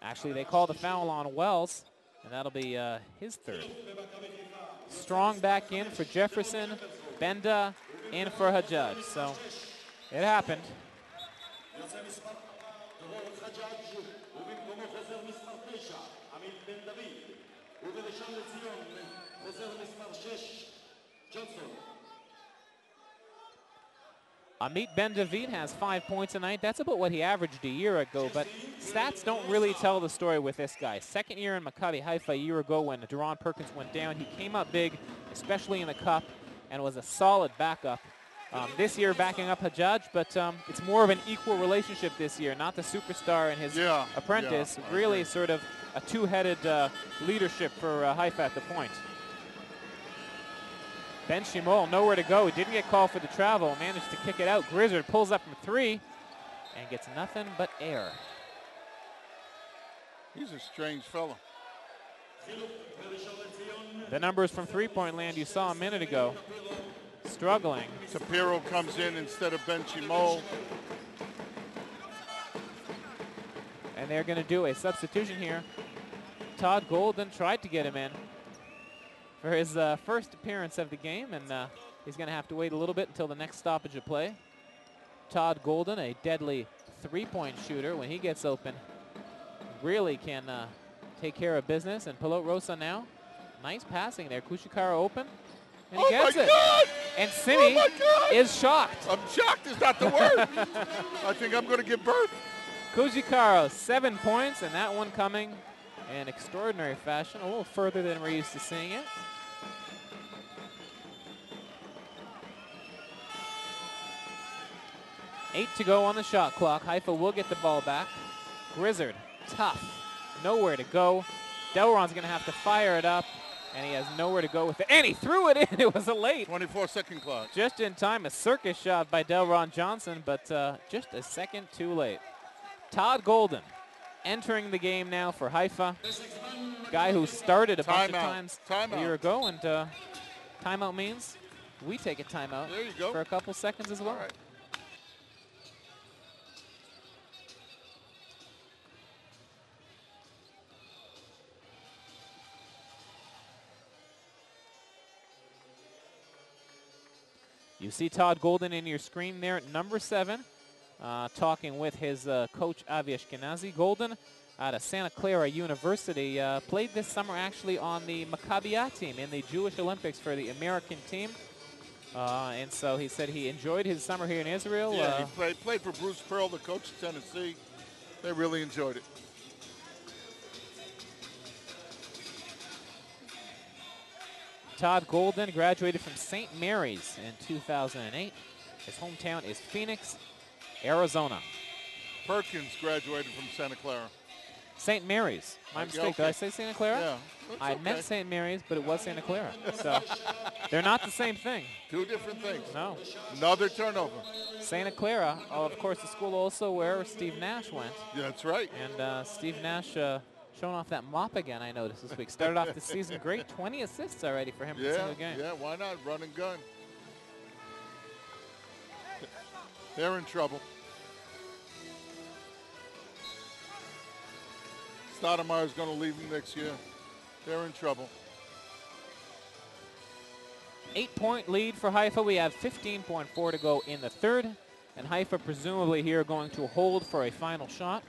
Actually, they call the foul on Wells, and that'll be his 3rd. Strong back in for Jefferson. Benda in for Hajjaj. So it happened. Amit Ben-David has 5 points tonight. That's about what he averaged a year ago, but stats don't really tell the story with this guy. 2nd year in Maccabi Haifa a year ago when Deron Perkins went down. He came up big, especially in the cup, and was a solid backup. This year backing up Hajjaj, but it's more of an equal relationship this year, not the superstar and his apprentice. Really sort of a two-headed leadership for Haifa at the point. Ben Shimol, nowhere to go. He didn't get called for the travel, managed to kick it out. Grizzard pulls up from 3 and gets nothing but air. He's a strange fellow. The numbers from three-point land you saw a minute ago. Struggling. Tapiro comes in instead of Ben Shimol. And they're going to do a substitution here. Todd Golden tried to get him in for his first appearance of the game, and he's going to have to wait a little bit until the next stoppage of play. Todd Golden, a deadly three-point shooter. When he gets open, really can take care of business. And Pilot Rosa now, nice passing there. Kushikara open, and he gets it. God! And Simi is shocked. I'm shocked is not the word. I think I'm going to give birth. Kushikara, 7 points, and that one coming in extraordinary fashion, a little further than we're used to seeing it. Eight to go on the shot clock. Haifa will get the ball back. Grizzard, tough, nowhere to go. Delron's going to have to fire it up, and he has nowhere to go with it. And he threw it in. It was a late. 24-second clock. Just in time, a circus shot by Delron Johnson, but just a second too late. Todd Golden entering the game now for Haifa. Guy who started a bunch of times a year ago, and timeout means we take a timeout for a couple seconds as well. All right. You see Todd Golden in your screen there at number 7, talking with his coach Avi Ashkenazi. Golden out of Santa Clara University, played this summer actually on the Maccabi team in the Jewish Olympics for the American team. And so he said he enjoyed his summer here in Israel. Yeah, he played for Bruce Pearl, the coach of Tennessee. They really enjoyed it. Todd Golden graduated from St. Mary's in 2008. His hometown is Phoenix, Arizona. Perkins graduated from Santa Clara. St. Mary's. My mistake. Okay. Did I say Santa Clara? Yeah. I meant St. Mary's, but it was Santa Clara. So they're not the same thing. Two different things. No. Another turnover. Santa Clara, of course, the school also where Steve Nash went. Yeah, that's right. And Steve Nash showing off that mop again, I noticed this week. Started off the season great. 20 assists already for him in a single game. Yeah, why not? Run and gun. They're in trouble. Stoudemire's going to leave them next year. They're in trouble. 8-point lead for Haifa. We have 15.4 to go in the third. And Haifa presumably here going to hold for a final shot.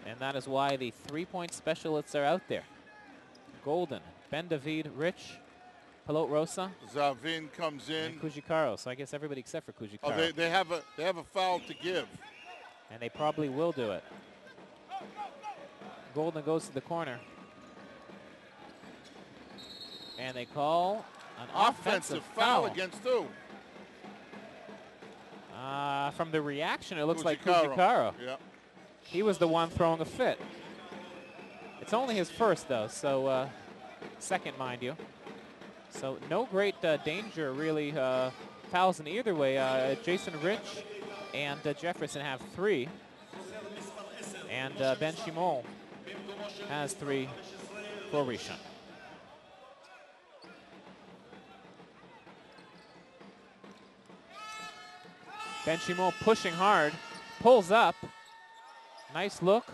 And that is why the three-point specialists are out there. Golden, Ben David, Rich, Pilot Rosa. Zavin comes in. And Kujikaro. So I guess everybody except for Kujikaro. Oh, they have a foul to give. And they probably will do it. Golden goes to the corner. And they call an offensive foul against who? From the reaction, it looks like Kujikaro. Yeah. He was the one throwing a fit. It's only his first, though, so second, mind you. So no great danger, really, fouls in either way. Jason Rich and Jefferson have 3. And Ben Shimon has 3 for Rishon. Ben Shimon pushing hard, pulls up. Nice look,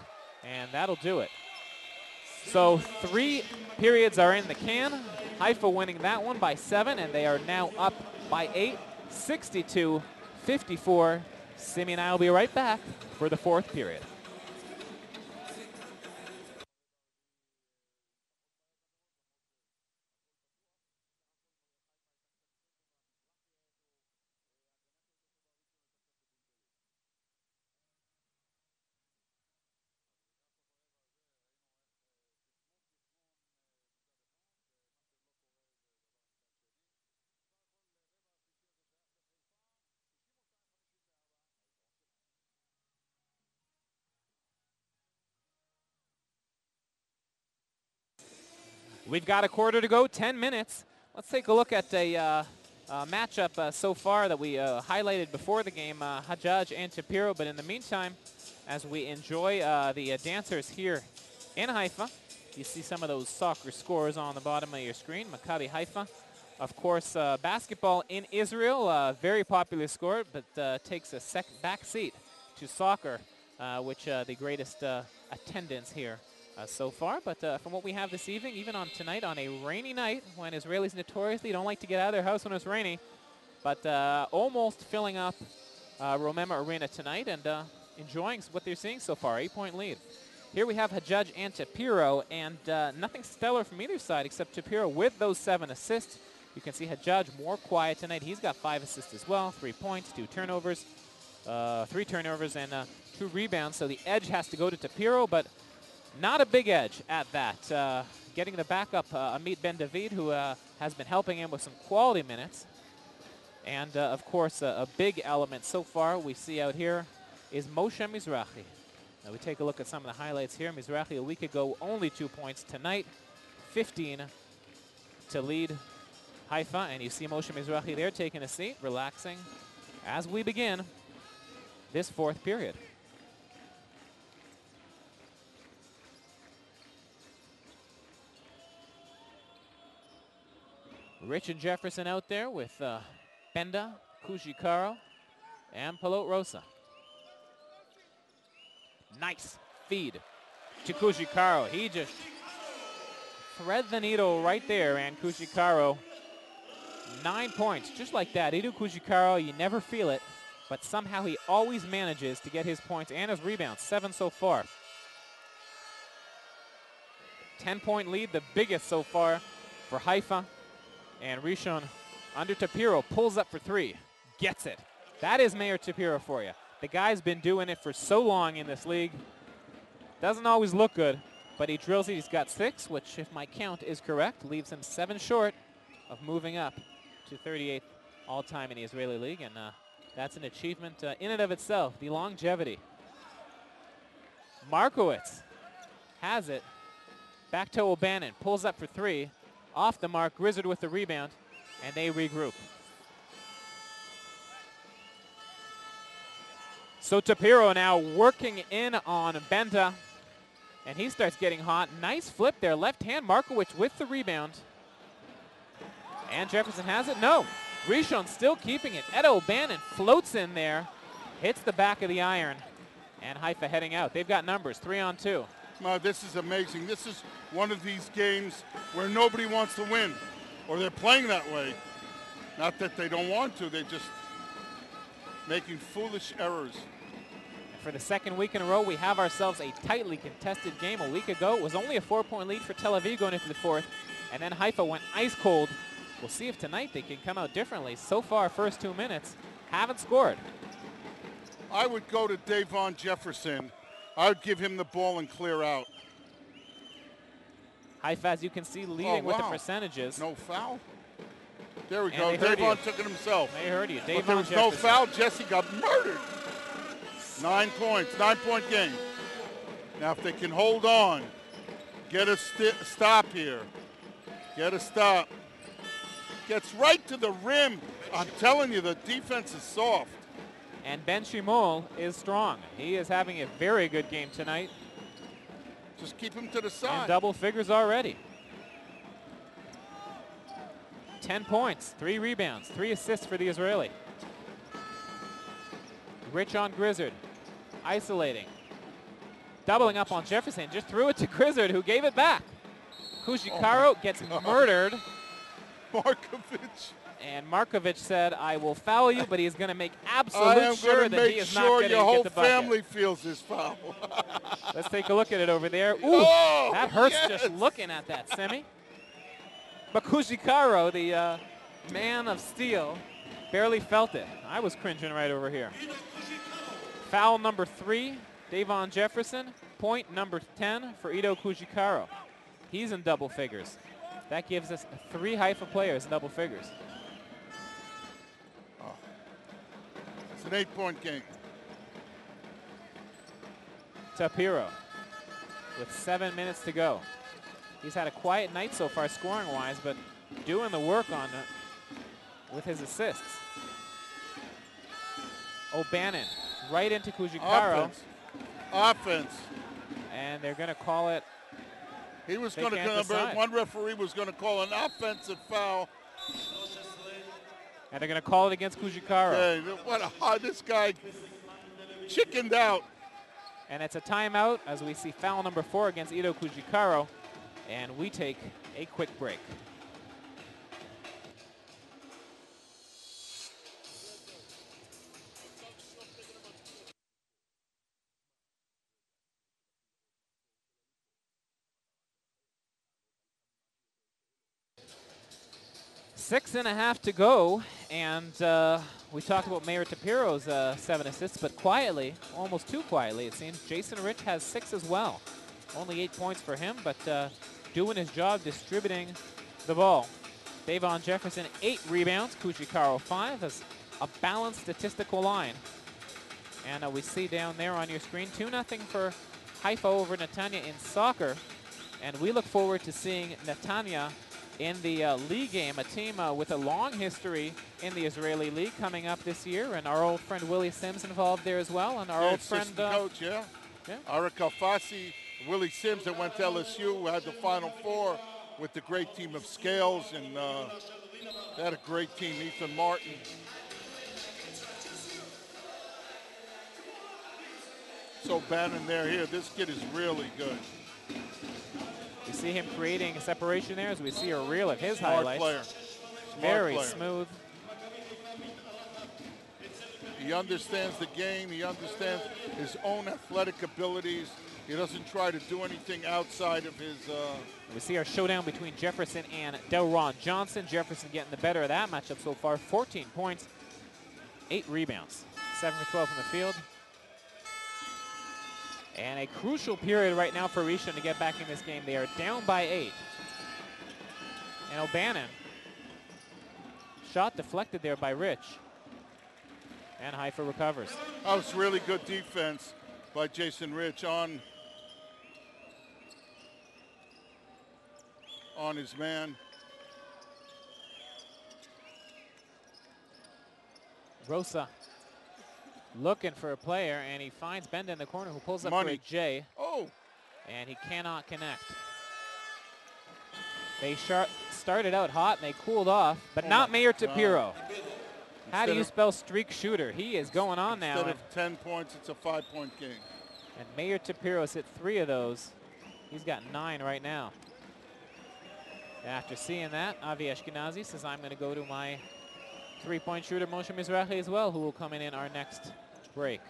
and that'll do it. So 3 periods are in the can. Haifa winning that one by 7, and they are now up by 8, 62-54. Simi and I will be right back for the 4th period. We've got a quarter to go, 10 minutes. Let's take a look at a matchup so far that we highlighted before the game, Hajjaj and Shapiro. But in the meantime, as we enjoy the dancers here in Haifa, you see some of those soccer scores on the bottom of your screen. Maccabi Haifa, of course, basketball in Israel, very popular sport, but takes a back seat to soccer, which the greatest attendance here so far. But from what we have this evening, even on tonight, on a rainy night, when Israelis notoriously don't like to get out of their house when it's rainy, but almost filling up Romema Arena tonight and enjoying what they're seeing so far, 8-point lead. Here we have Hajjaj and Shapiro, and nothing stellar from either side except Shapiro with those 7 assists. You can see Hajjaj more quiet tonight. He's got 5 assists as well, 3 points, 2 turnovers, 3 turnovers, and 2 rebounds. So the edge has to go to Shapiro, but not a big edge at that. Getting the backup, Amit Ben David, who has been helping him with some quality minutes. And, of course, a big element so far we see out here is Moshe Mizrahi. Now we take a look at some of the highlights here. Mizrahi a week ago, only 2 points. Tonight, 15 to lead Haifa. And you see Moshe Mizrahi there taking a seat, relaxing as we begin this 4th period. Rich and Jefferson out there with Benda, Kujikaro, and Pilot Rosa. Nice feed to Kujikaro. He just thread the needle right there, and Kujikaro, 9 points, just like that. Edu Kujikaro, you never feel it, but somehow he always manages to get his points and his rebounds, 7 so far. 10-point lead, the biggest so far for Haifa. And Rishon under Shapiro pulls up for 3, gets it. That is Meir Shapiro for you. The guy's been doing it for so long in this league. Doesn't always look good, but he drills it. He's got 6, which, if my count is correct, leaves him 7 short of moving up to 38th all-time in the Israeli league, and that's an achievement in and of itself, the longevity. Markowitz has it. Back to O'Bannon, pulls up for 3. Off the mark, Grizzard with the rebound, and they regroup. So Shapiro now working in on Benda, and he starts getting hot. Nice flip there, left hand, Markowitz with the rebound. And Jefferson has it? No. Rishon still keeping it. Ed O'Bannon floats in there, hits the back of the iron, and Haifa heading out. They've got numbers, 3-on-2. This is amazing. This is one of these games where nobody wants to win, or they're playing that way. Not that they don't want to, they're just making foolish errors. For the second week in a row, we have ourselves a tightly contested game. A week ago, it was only a 4-point lead for Tel Aviv going into the fourth, and then Haifa went ice cold. We'll see if tonight they can come out differently. So far, first 2 minutes, haven't scored. I would go to Davon Jefferson. I would give him the ball and clear out. Haifa, as you can see, leading with the percentages. No foul. There we And go. Davon took it himself. They heard you. But there was no foul. Jesse got murdered. 9 points, 9-point game. Now if they can hold on, get a stop here. Get a stop. Gets right to the rim. I'm telling you, the defense is soft. And Ben Shimol is strong. He is having a very good game tonight. Just keep him to the side. And double figures already. 10 points, 3 rebounds, 3 assists for the Israeli. Rich on Grizzard, isolating. Doubling up on Jefferson, just threw it to Grizzard, who gave it back. Kujikaro gets murdered. Markovic. And Markovic said, I will foul you, but he's going to make absolute sure that he is not going to get the bucket. your whole family feels this foul. Let's take a look at it over there. Ooh, that hurts just looking at that, Semi. But Kujikaro, the man of steel, barely felt it. I was cringing right over here. Foul number 3, Davon Jefferson. Point number 10 for Ito Kujikaro. He's in double figures. That gives us 3 Haifa players in double figures. It's an 8-point game. Tapiro with 7 minutes to go. He's had a quiet night so far scoring-wise, but doing the work on it with his assists. O'Bannon right into Kujikaro. Offense. And they're going to call it. He was going to, one referee was going to call an offensive foul. And they're going to call it against Kujikaro. Yeah, this guy chickened out. And it's a timeout as we see foul number 4 against Ito Kujikaro. And we take a quick break. Six and a half to go, and we talked about Meir Tapiro's 7 assists, but quietly, almost too quietly it seems, Jason Rich has 6 as well. Only 8 points for him, but doing his job distributing the ball. Davon Jefferson, 8 rebounds, Kujikaro 5, as a balanced statistical line. And we see down there on your screen, 2-0 for Haifa over Netanya in soccer, and we look forward to seeing Netanya in the league game, a team with a long history in the Israeli league coming up this year, and our old friend Willie Sims involved there as well, and our old friend coach, Arik Alfasi, Willie Sims that went to LSU, who had the Final Four with the great team of Scales, and they had a great team, Ethan Martin. So Bannon there, this kid is really good. You see him creating a separation there as we see a reel of his Smart highlights. Player. Very smooth. He understands the game. He understands his own athletic abilities. He doesn't try to do anything outside of his... We see our showdown between Jefferson and Delron Johnson. Jefferson getting the better of that matchup so far. 14 points, 8 rebounds, 7 for 12 from the field. And a crucial period right now for Rishon to get back in this game. They are down by 8. And O'Bannon, shot deflected there by Rich. And Haifa recovers. That was really good defense by Jason Rich on his man. Rosa looking for a player, and he finds Benda in the corner, who pulls up for a J. And he cannot connect. They started out hot, and they cooled off, but not Meir Tapiro. How do you spell streak shooter? He is going on now. Instead of 10 points, it's a 5-point game. And Meir Tapiro's hit 3 of those. He's got 9 right now. After seeing that, Avi Ashkenazi says, I'm going to go to my three-point shooter, Moshe Mizrahi, as well, who will come in our next break.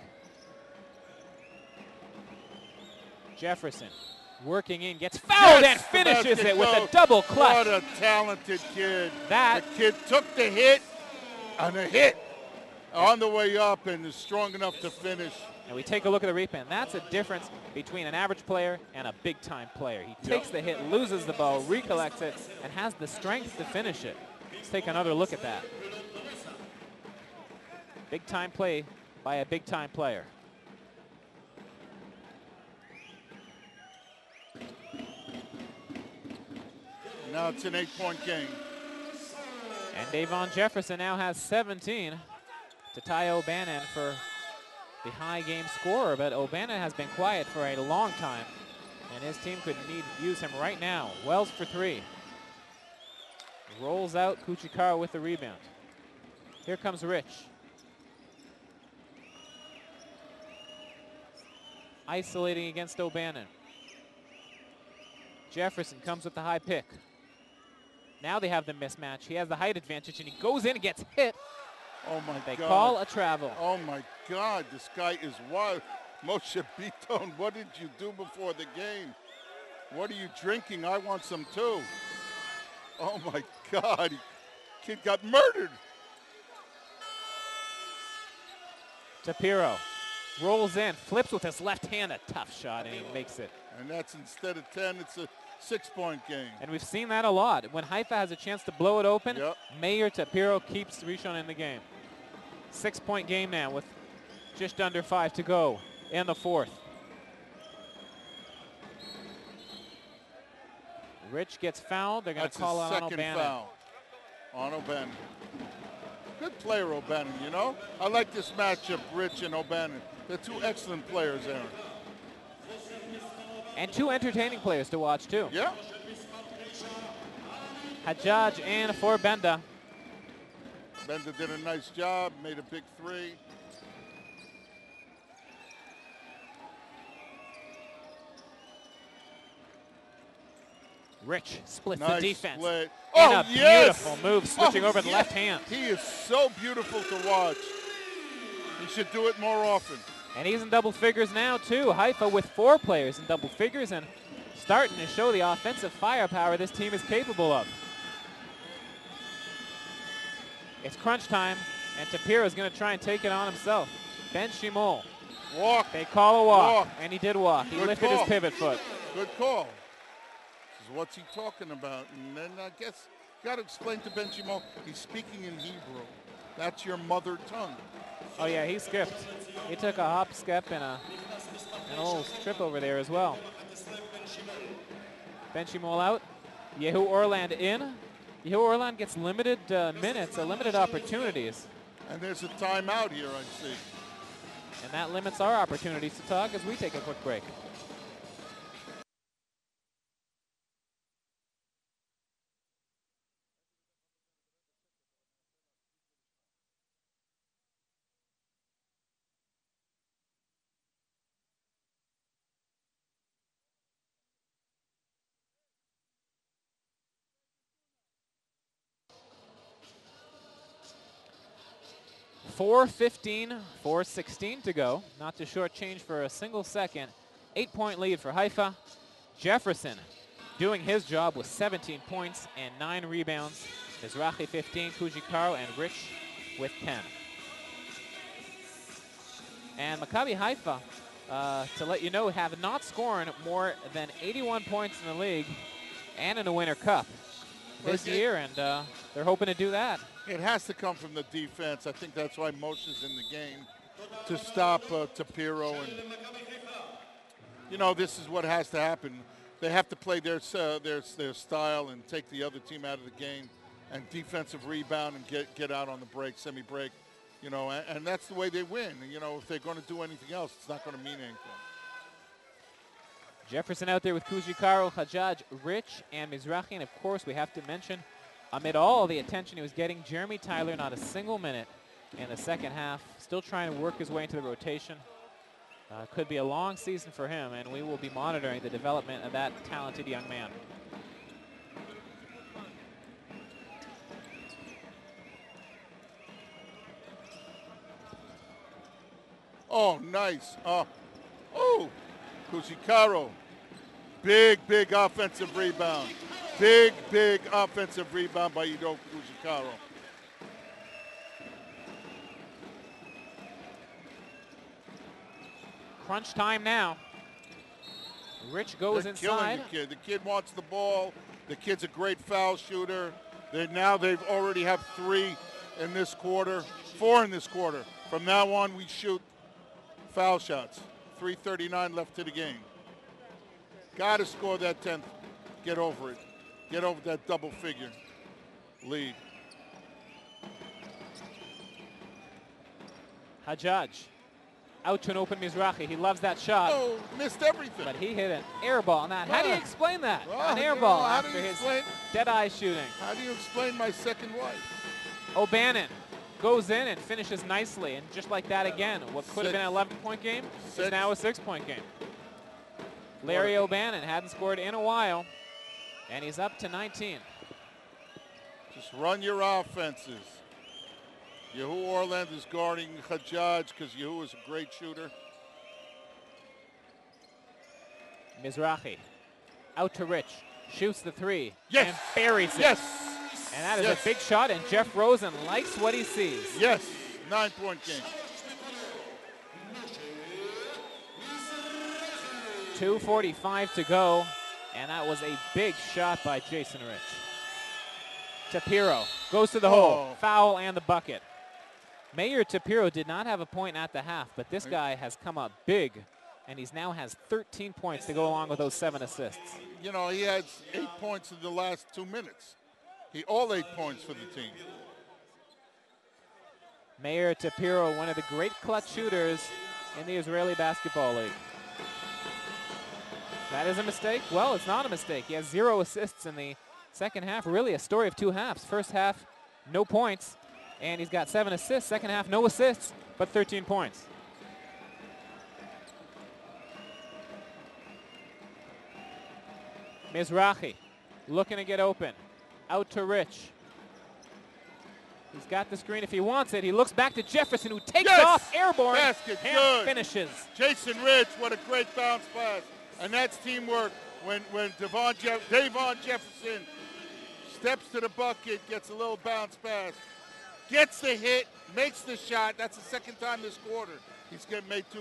Jefferson working in, gets fouled and finishes it with a double clutch. What a talented kid. The kid took the hit and a hit on the way up and is strong enough to finish. And we take a look at the replay. That's a difference between an average player and a big-time player. He takes the hit, loses the ball, recollects it, and has the strength to finish it. Let's take another look at that. Big-time play by a big-time player. Now it's an 8-point game. And Davon Jefferson now has 17 to tie O'Bannon for the high game scorer, but O'Bannon has been quiet for a long time, and his team could use him right now. Wells for 3. Rolls out, Kuchikara with the rebound. Here comes Rich. Isolating against O'Bannon. Jefferson comes with the high pick. Now they have the mismatch. He has the height advantage, and he goes in and gets hit. Oh, my God. They call a travel. Oh, my God. This guy is wild. Moshe Beaton, what did you do before the game? What are you drinking? I want some, too. Oh, my God. Kid got murdered. Tapiro rolls in, flips with his left hand, a tough shot, and he makes it. And that's instead of 10, it's a 6-point game. And we've seen that a lot. When Haifa has a chance to blow it open, Meir Tapiro keeps Rishon in the game. 6-point game now with just under 5 to go in the fourth. Rich gets fouled. They're going to call out on O'Bannon. Foul on O'Bannon. Good player, O'Bannon, you know? I like this matchup, Rich and O'Bannon. They're two excellent players, Aaron. And two entertaining players to watch, too. Yeah. Hajjaj in for Benda. Benda did a nice job, made a big 3. Rich splits nice the defense. Split. And oh, a yes! beautiful move, switching over the left hand. He is so beautiful to watch. He should do it more often. And he's in double figures now, too. Haifa with 4 players in double figures and starting to show the offensive firepower this team is capable of. It's crunch time, and Tapiro is going to try and take it on himself. Ben Shimol. Walk. They call a walk, and he did walk. He lifted his pivot foot. Good call. This is what's he talking about. And then I guess you got to explain to Ben Shimol, he's speaking in Hebrew. That's your mother tongue. Oh, yeah, he skipped. He took a hop, skip, and a little trip over there as well. Ben Shimol out. Yehu Orland in. Yehu Orland gets limited minutes, limited opportunities. And there's a timeout here, I see. And that limits our opportunities to talk as we take a quick break. .4:16 to go. Not to shortchange for a single second. 8-point lead for Haifa. Jefferson doing his job with 17 points and 9 rebounds. Mizrahi 15, Kujikaro, and Rich with 10. And Maccabi Haifa, to let you know, have not scored more than 81 points in the league and in the Winter Cup this year, and they're hoping to do that. It has to come from the defense. I think that's why Moshe's in the game, to stop Tapiro. And, you know, this is what has to happen. They have to play their style and take the other team out of the game, and defensive rebound and get out on the break, semi-break. You know, and that's the way they win. You know, if they're going to do anything else, it's not going to mean anything. Jefferson out there with Kujikaro, Hajjaj, Rich, and Mizrahi. And, of course, we have to mention, amid all the attention he was getting, Jeremy Tyler, not a single minute in the second half, still trying to work his way into the rotation. Could be a long season for him, and we will be monitoring the development of that talented young man. Oh, nice. Oh, Kushikaro. Big offensive rebound. Big offensive rebound by Yudo Kushikaro. Crunch time now. Rich goes They're inside. Killing the kid. The kid wants the ball. The kid's a great foul shooter. They've already have 3 in this quarter, 4 in this quarter. From now on, we shoot foul shots. 3:39 left to the game. Got to score that 10th. Get over it. Get over that double figure lead. Hajjaj out to an open Mizrahi. He loves that shot. Oh, missed everything. But he hit an air ball on that. How do you explain that? Well, An air ball how do after you his explain- dead-eye shooting. How do you explain my second wife? O'Bannon goes in and finishes nicely. And just like that again, what could have been an 11-point game is now a 6-point game. Larry O'Bannon hadn't scored in a while, and he's up to 19. Just run your offenses. Yehu Orland is guarding Hajjaj because Yehu is a great shooter. Mizrahi out to Rich, shoots the 3, Yes. and buries it. Yes. And that is Yes. a big shot, and Jeff Rosen likes what he sees. Yes, 9-point game. 2:45 to go, and that was a big shot by Jason Rich. Tapiro goes to the hole, foul and the bucket. Mayor Tapiro did not have a point at the half, but this guy has come up big, and he's now has 13 points to go along with those 7 assists. You know, he had 8 points in the last 2 minutes. All 8 points for the team. Mayor Tapiro, one of the great clutch shooters in the Israeli Basketball League. That is a mistake? Well, it's not a mistake. He has 0 assists in the second half. Really a story of 2 halves. First half, no points, and he's got 7 assists. Second half, no assists, but 13 points. Mizrahi looking to get open. Out to Rich. He's got the screen if he wants it. He looks back to Jefferson, who takes off airborne Basket, and good. finishes. Jason Rich, what a great bounce pass. And that's teamwork when Davon Jefferson steps to the bucket, gets a little bounce pass, gets the hit, makes the shot. That's the second time this quarter. He's made 2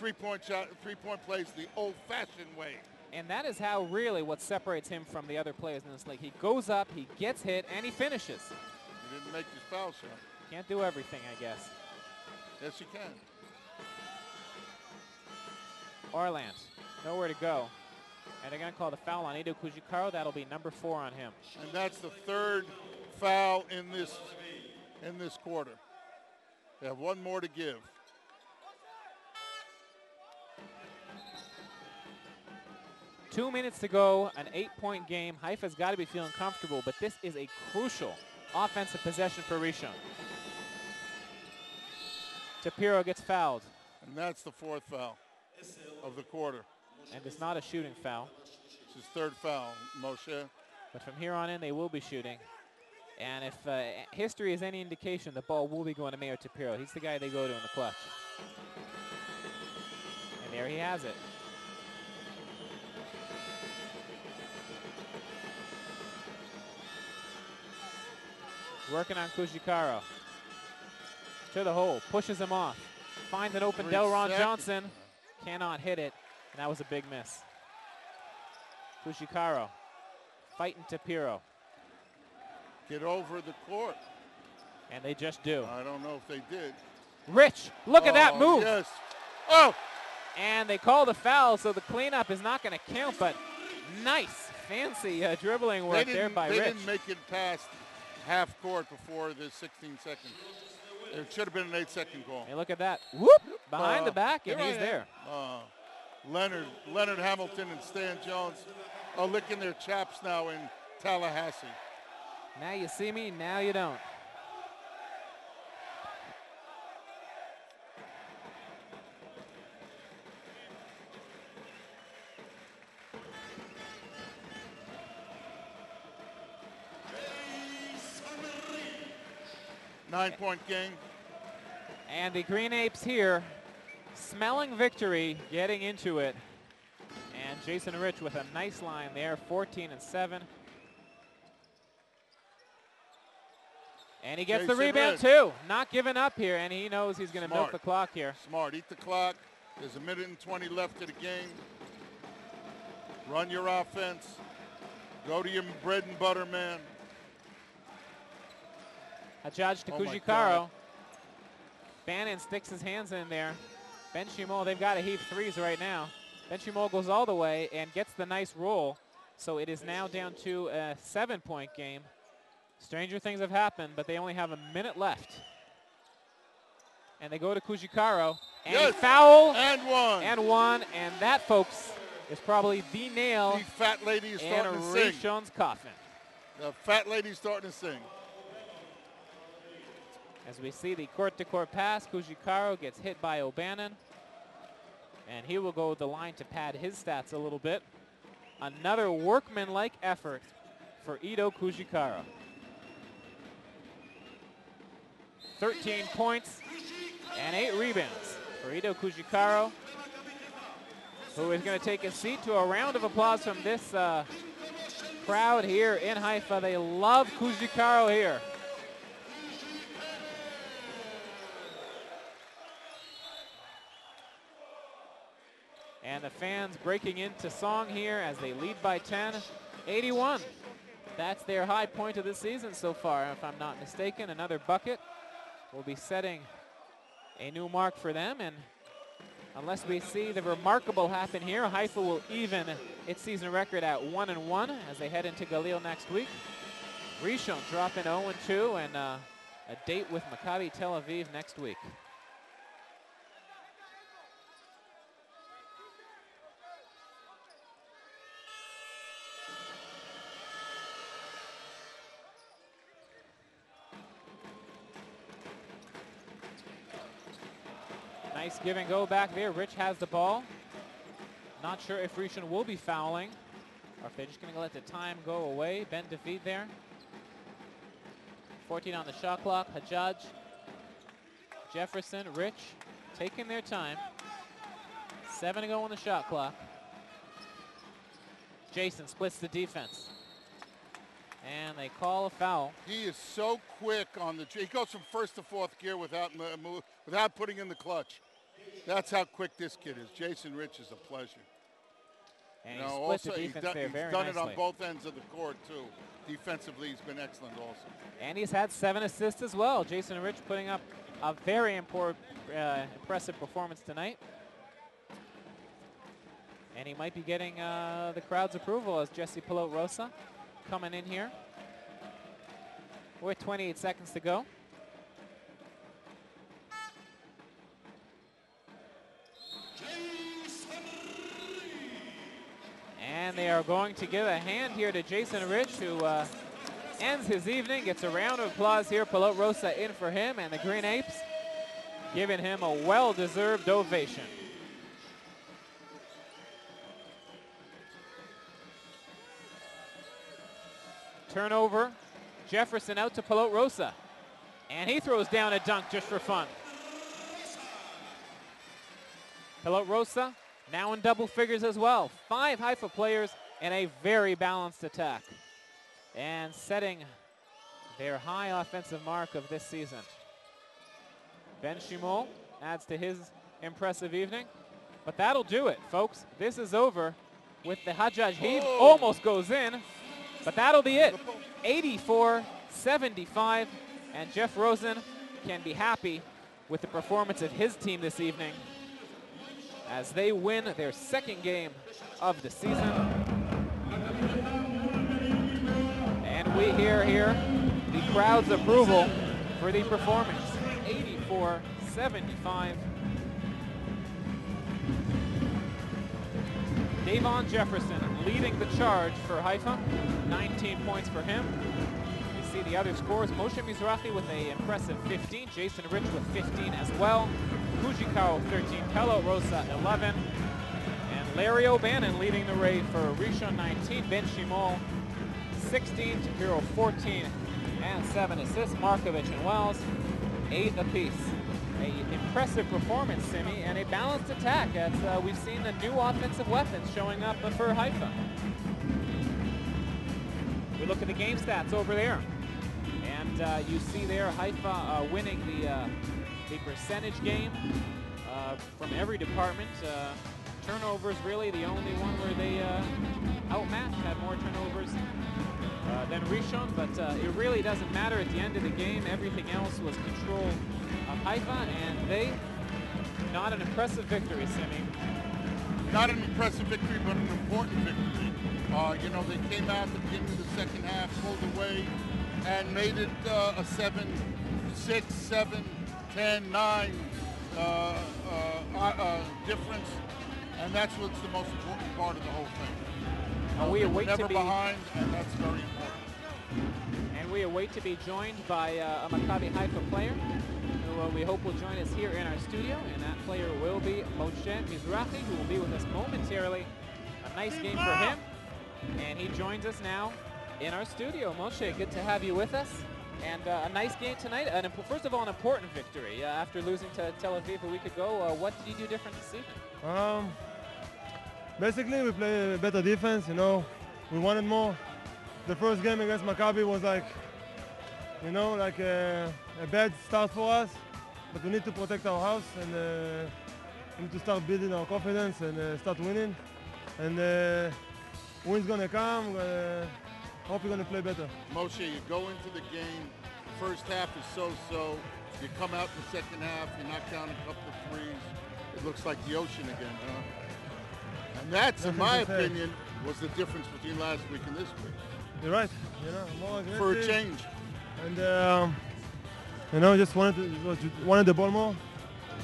3-point plays the old-fashioned way. And that is how really what separates him from the other players in this league. He goes up, he gets hit, and he finishes. He didn't make his foul shot. Can't do everything, I guess. Yes, you can. Orland, nowhere to go. And they're going to call the foul on Edo Kujikaro. That'll be number 4 on him. And that's the 3rd foul in this quarter. They have 1 more to give. Two minutes to go, an 8-point game. Haifa's got to be feeling comfortable, but this is a crucial offensive possession for Rishon. Tapiro gets fouled. And that's the 4th foul of the quarter. And it's not a shooting foul. It's his 3rd foul, Moshe. But from here on in, they will be shooting. And if history is any indication, the ball will be going to Mayor Tapiro. He's the guy they go to in the clutch. And there he has it. Working on Kujikaro. To the hole, pushes him off. Finds an open Delron Johnson. Cannot hit it, and that was a big miss. Kujikaro fighting Tapiro. Get over the court. And they just do. I don't know if they did. Rich, look at that move. Yes. Oh! And they call the foul, so the cleanup is not going to count, but nice, fancy dribbling work there by Rich. They didn't make it past half court before the 16 seconds. It should have been an 8-second call. Hey, look at that. Whoop! Behind the back, and he's there. Leonard Hamilton and Stan Jones are licking their chops now in Tallahassee. Now you see me, now you don't. 9-point game. And the Green Apes here, smelling victory, getting into it. And Jason Rich with a nice line there, 14 and 7. And he gets the rebound too, not giving up here, and he knows he's going to milk the clock here. Smart, eat the clock. There's 1:20 left to the game. Run your offense. Go to your bread and butter, man. Hajjaj to Kujikaro. Bannon sticks his hands in there. Ben Shimol, they've got a heap threes right now. Ben Shimol goes all the way and gets the nice roll. So it is now down to a 7-point game. Stranger things have happened, but they only have a minute left. And they go to Kujikaro. And foul. And one. And one. And that, folks, is probably the nail. The fat lady is starting to sing. Rishon's coffin. The fat lady's starting to sing. As we see the court-to-court pass, Kujikaro gets hit by O'Bannon. And he will go the line to pad his stats a little bit. Another workmanlike effort for Ito Kujikaro. 13 points and 8 rebounds for Ito Kujikaro, who is going to take a seat to a round of applause from this crowd here in Haifa. They love Kujikaro here. And the fans breaking into song here as they lead by 10, 81. That's their high point of the season so far, if I'm not mistaken. Another bucket will be setting a new mark for them. And unless we see the remarkable happen here, Haifa will even its season record at 1-1 as they head into Galil next week. Rishon dropping 0-2 and a date with Maccabi Tel Aviv next week. Nice give and go back there. Rich has the ball. Not sure if Rishon will be fouling or if they're just going to let the time go away. Ben David there. 14 on the shot clock. Hajjaj, Jefferson, Rich taking their time. 7 to go on the shot clock. Jason splits the defense. And they call a foul. He is so quick on the, he goes from first to fourth gear without putting in the clutch. That's how quick this kid is. Jason Rich is a pleasure. And he split the defense there very nicely. He's done it on both ends of the court, too. Defensively, he's been excellent also. And he's had 7 assists as well. Jason Rich putting up a very impressive performance tonight. And he might be getting the crowd's approval as Jesse Pilot-Rosa coming in here. With 28 seconds to go. And they are going to give a hand here to Jason Rich, who ends his evening, gets a round of applause here. Pilot-Rosa in for him, and the Green Apes giving him a well-deserved ovation. Turnover, Jefferson out to Pilot-Rosa, and he throws down a dunk just for fun. Pilot-Rosa now in double figures as well. 5 Haifa players and a very balanced attack. And setting their high offensive mark of this season. Ben Shimol adds to his impressive evening. But that'll do it, folks. This is over with the Hajjaj heave. Almost goes in, but that'll be it. 84-75, and Jeff Rosen can be happy with the performance of his team this evening as they win their 2nd game of the season. And we hear here the crowd's approval for the performance. 84-75. Davon Jefferson leading the charge for Haifa. 19 points for him. You see the other scores. Moshe Mizrahi with an impressive 15. Jason Rich with 15 as well. Kujikaro 13. Pilot-Rosa 11. And Larry O'Bannon leading the raid for Rishon 19. Ben Shimol 16. Tapiro 14. And 7 assists. Markovic and Wells, 8 apiece. An impressive performance, Simi, and a balanced attack as we've seen the new offensive weapons showing up for Haifa. We look at the game stats over there, and you see there Haifa winning the percentage game from every department. Turnovers really the only one where they outmatched, had more turnovers than Rishon, but it really doesn't matter at the end of the game. Everything else was control of Haifa, and they, not an impressive victory, Simi. Not an impressive victory, but an important victory. You know, they came out at the beginning of the second half, pulled away, and made it a 7-6, 7, 10, 9 difference, and that's what's the most important part of the whole thing. We await never to be behind, and that's very important. And we await to be joined by a Maccabi Haifa player who we hope will join us here in our studio, and that player will be Moshe Mizrahi, who will be with us momentarily. A nice game for him, and he joins us now in our studio. Moshe, good to have you with us. And a nice game tonight. First of all, an important victory. After losing to Tel Aviv a week ago, what did you do different this evening? Basically, we play better defense, you know. We wanted more. The first game against Maccabi was like, you know, like a bad start for us. But we need to protect our house, and we need to start building our confidence and start winning. And win's gonna come. Hope you're gonna play better. Moshe, you go into the game, the first half is so-so. You come out in the second half, you knock down a couple of threes. It looks like the ocean again, huh? And that's, in my opinion, was the difference between last week and this week. You're right. You know, more aggressive. For a change. And you know, just wanted the ball more.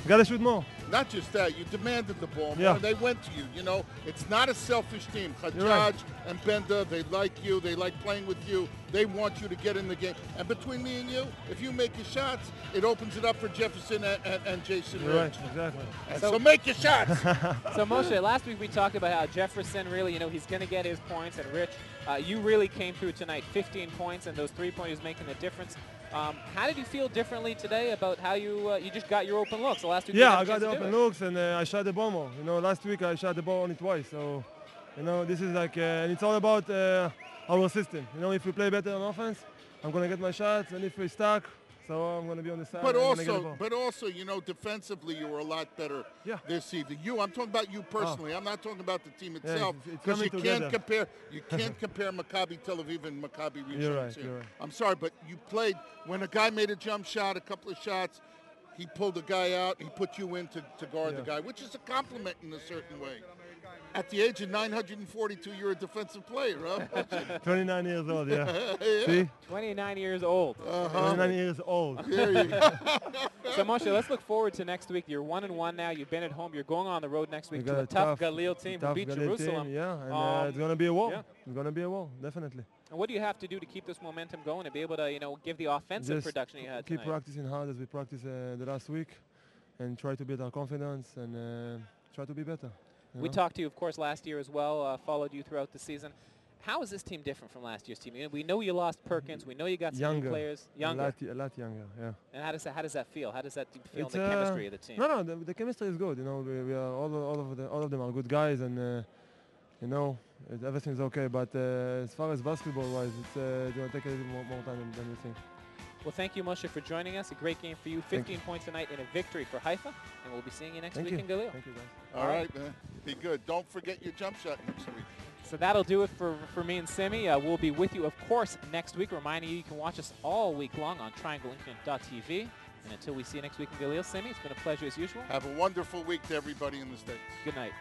Gotta shoot more. Not just that, you demanded the ball more. Yeah. They went to you. You know, it's not a selfish team. Hajjaj right. and Benda, they like you. They like playing with you. They want you to get in the game. And between me and you, if you make your shots, it opens it up for Jefferson and Jason You're Rich. right, exactly. And so make your shots. So Moshe, last week we talked about how Jefferson really, you know, he's going to get his points, and Rich, you really came through tonight, 15 points, and those 3-pointers making a difference. How did you feel differently today about how you just got your open looks? The last week, yeah, I got the open looks, and I shot the ball more. You know, last week I shot the ball only twice. So, you know, this is like, and it's all about our system. You know, if we play better on offense, I'm gonna get my shots, and if we stuck, so I'm gonna be on the side. But also, you know, defensively, you were a lot better this evening. I'm talking about you personally. I'm not talking about the team itself, because you can't compare. You can't compare Maccabi Tel Aviv and Maccabi Rishon. You're right. I'm sorry, but you played when a guy made a jump shot, a couple of shots. He pulled the guy out. He put you in to guard the guy, which is a compliment in a certain way. At the age of 942, you're a defensive player, huh? 29 years old, yeah. See? 29 years old. 29 years old. There you go. So, Moshe, let's look forward to next week. You're 1-1 now. You've been at home. You're going on the road next week to a tough Galil team who beat Jerusalem. Team, yeah, and it's going to be a war. Yeah. It's going to be a war, definitely. And what do you have to do to keep this momentum going and be able to, you know, give the offensive production you had tonight? Keep practicing hard as we practiced the last week, and try to build our confidence and try to be better. We talked to you, of course, last year as well, followed you throughout the season. How is this team different from last year's team? We know you lost Perkins. We know you got some new players. Younger. A lot younger, yeah. And how does that feel? How does that feel in the chemistry of the team? No, the chemistry is good. You know, we are all of them are good guys, and you know, everything's okay. But as far as basketball-wise, it's going to take a little more time than we think. Well, thank you, Moshe, for joining us. A great game for you. 15 points tonight in a victory for Haifa. And we'll be seeing you next week in Galil. Thank you, guys. All right, man. Be good. Don't forget your jump shot next week. So that'll do it for me and Simi. We'll be with you, of course, next week. Reminding you can watch us all week long on triangleinternet.tv. And until we see you next week in Galil, Simi, it's been a pleasure as usual. Have a wonderful week to everybody in the States. Good night.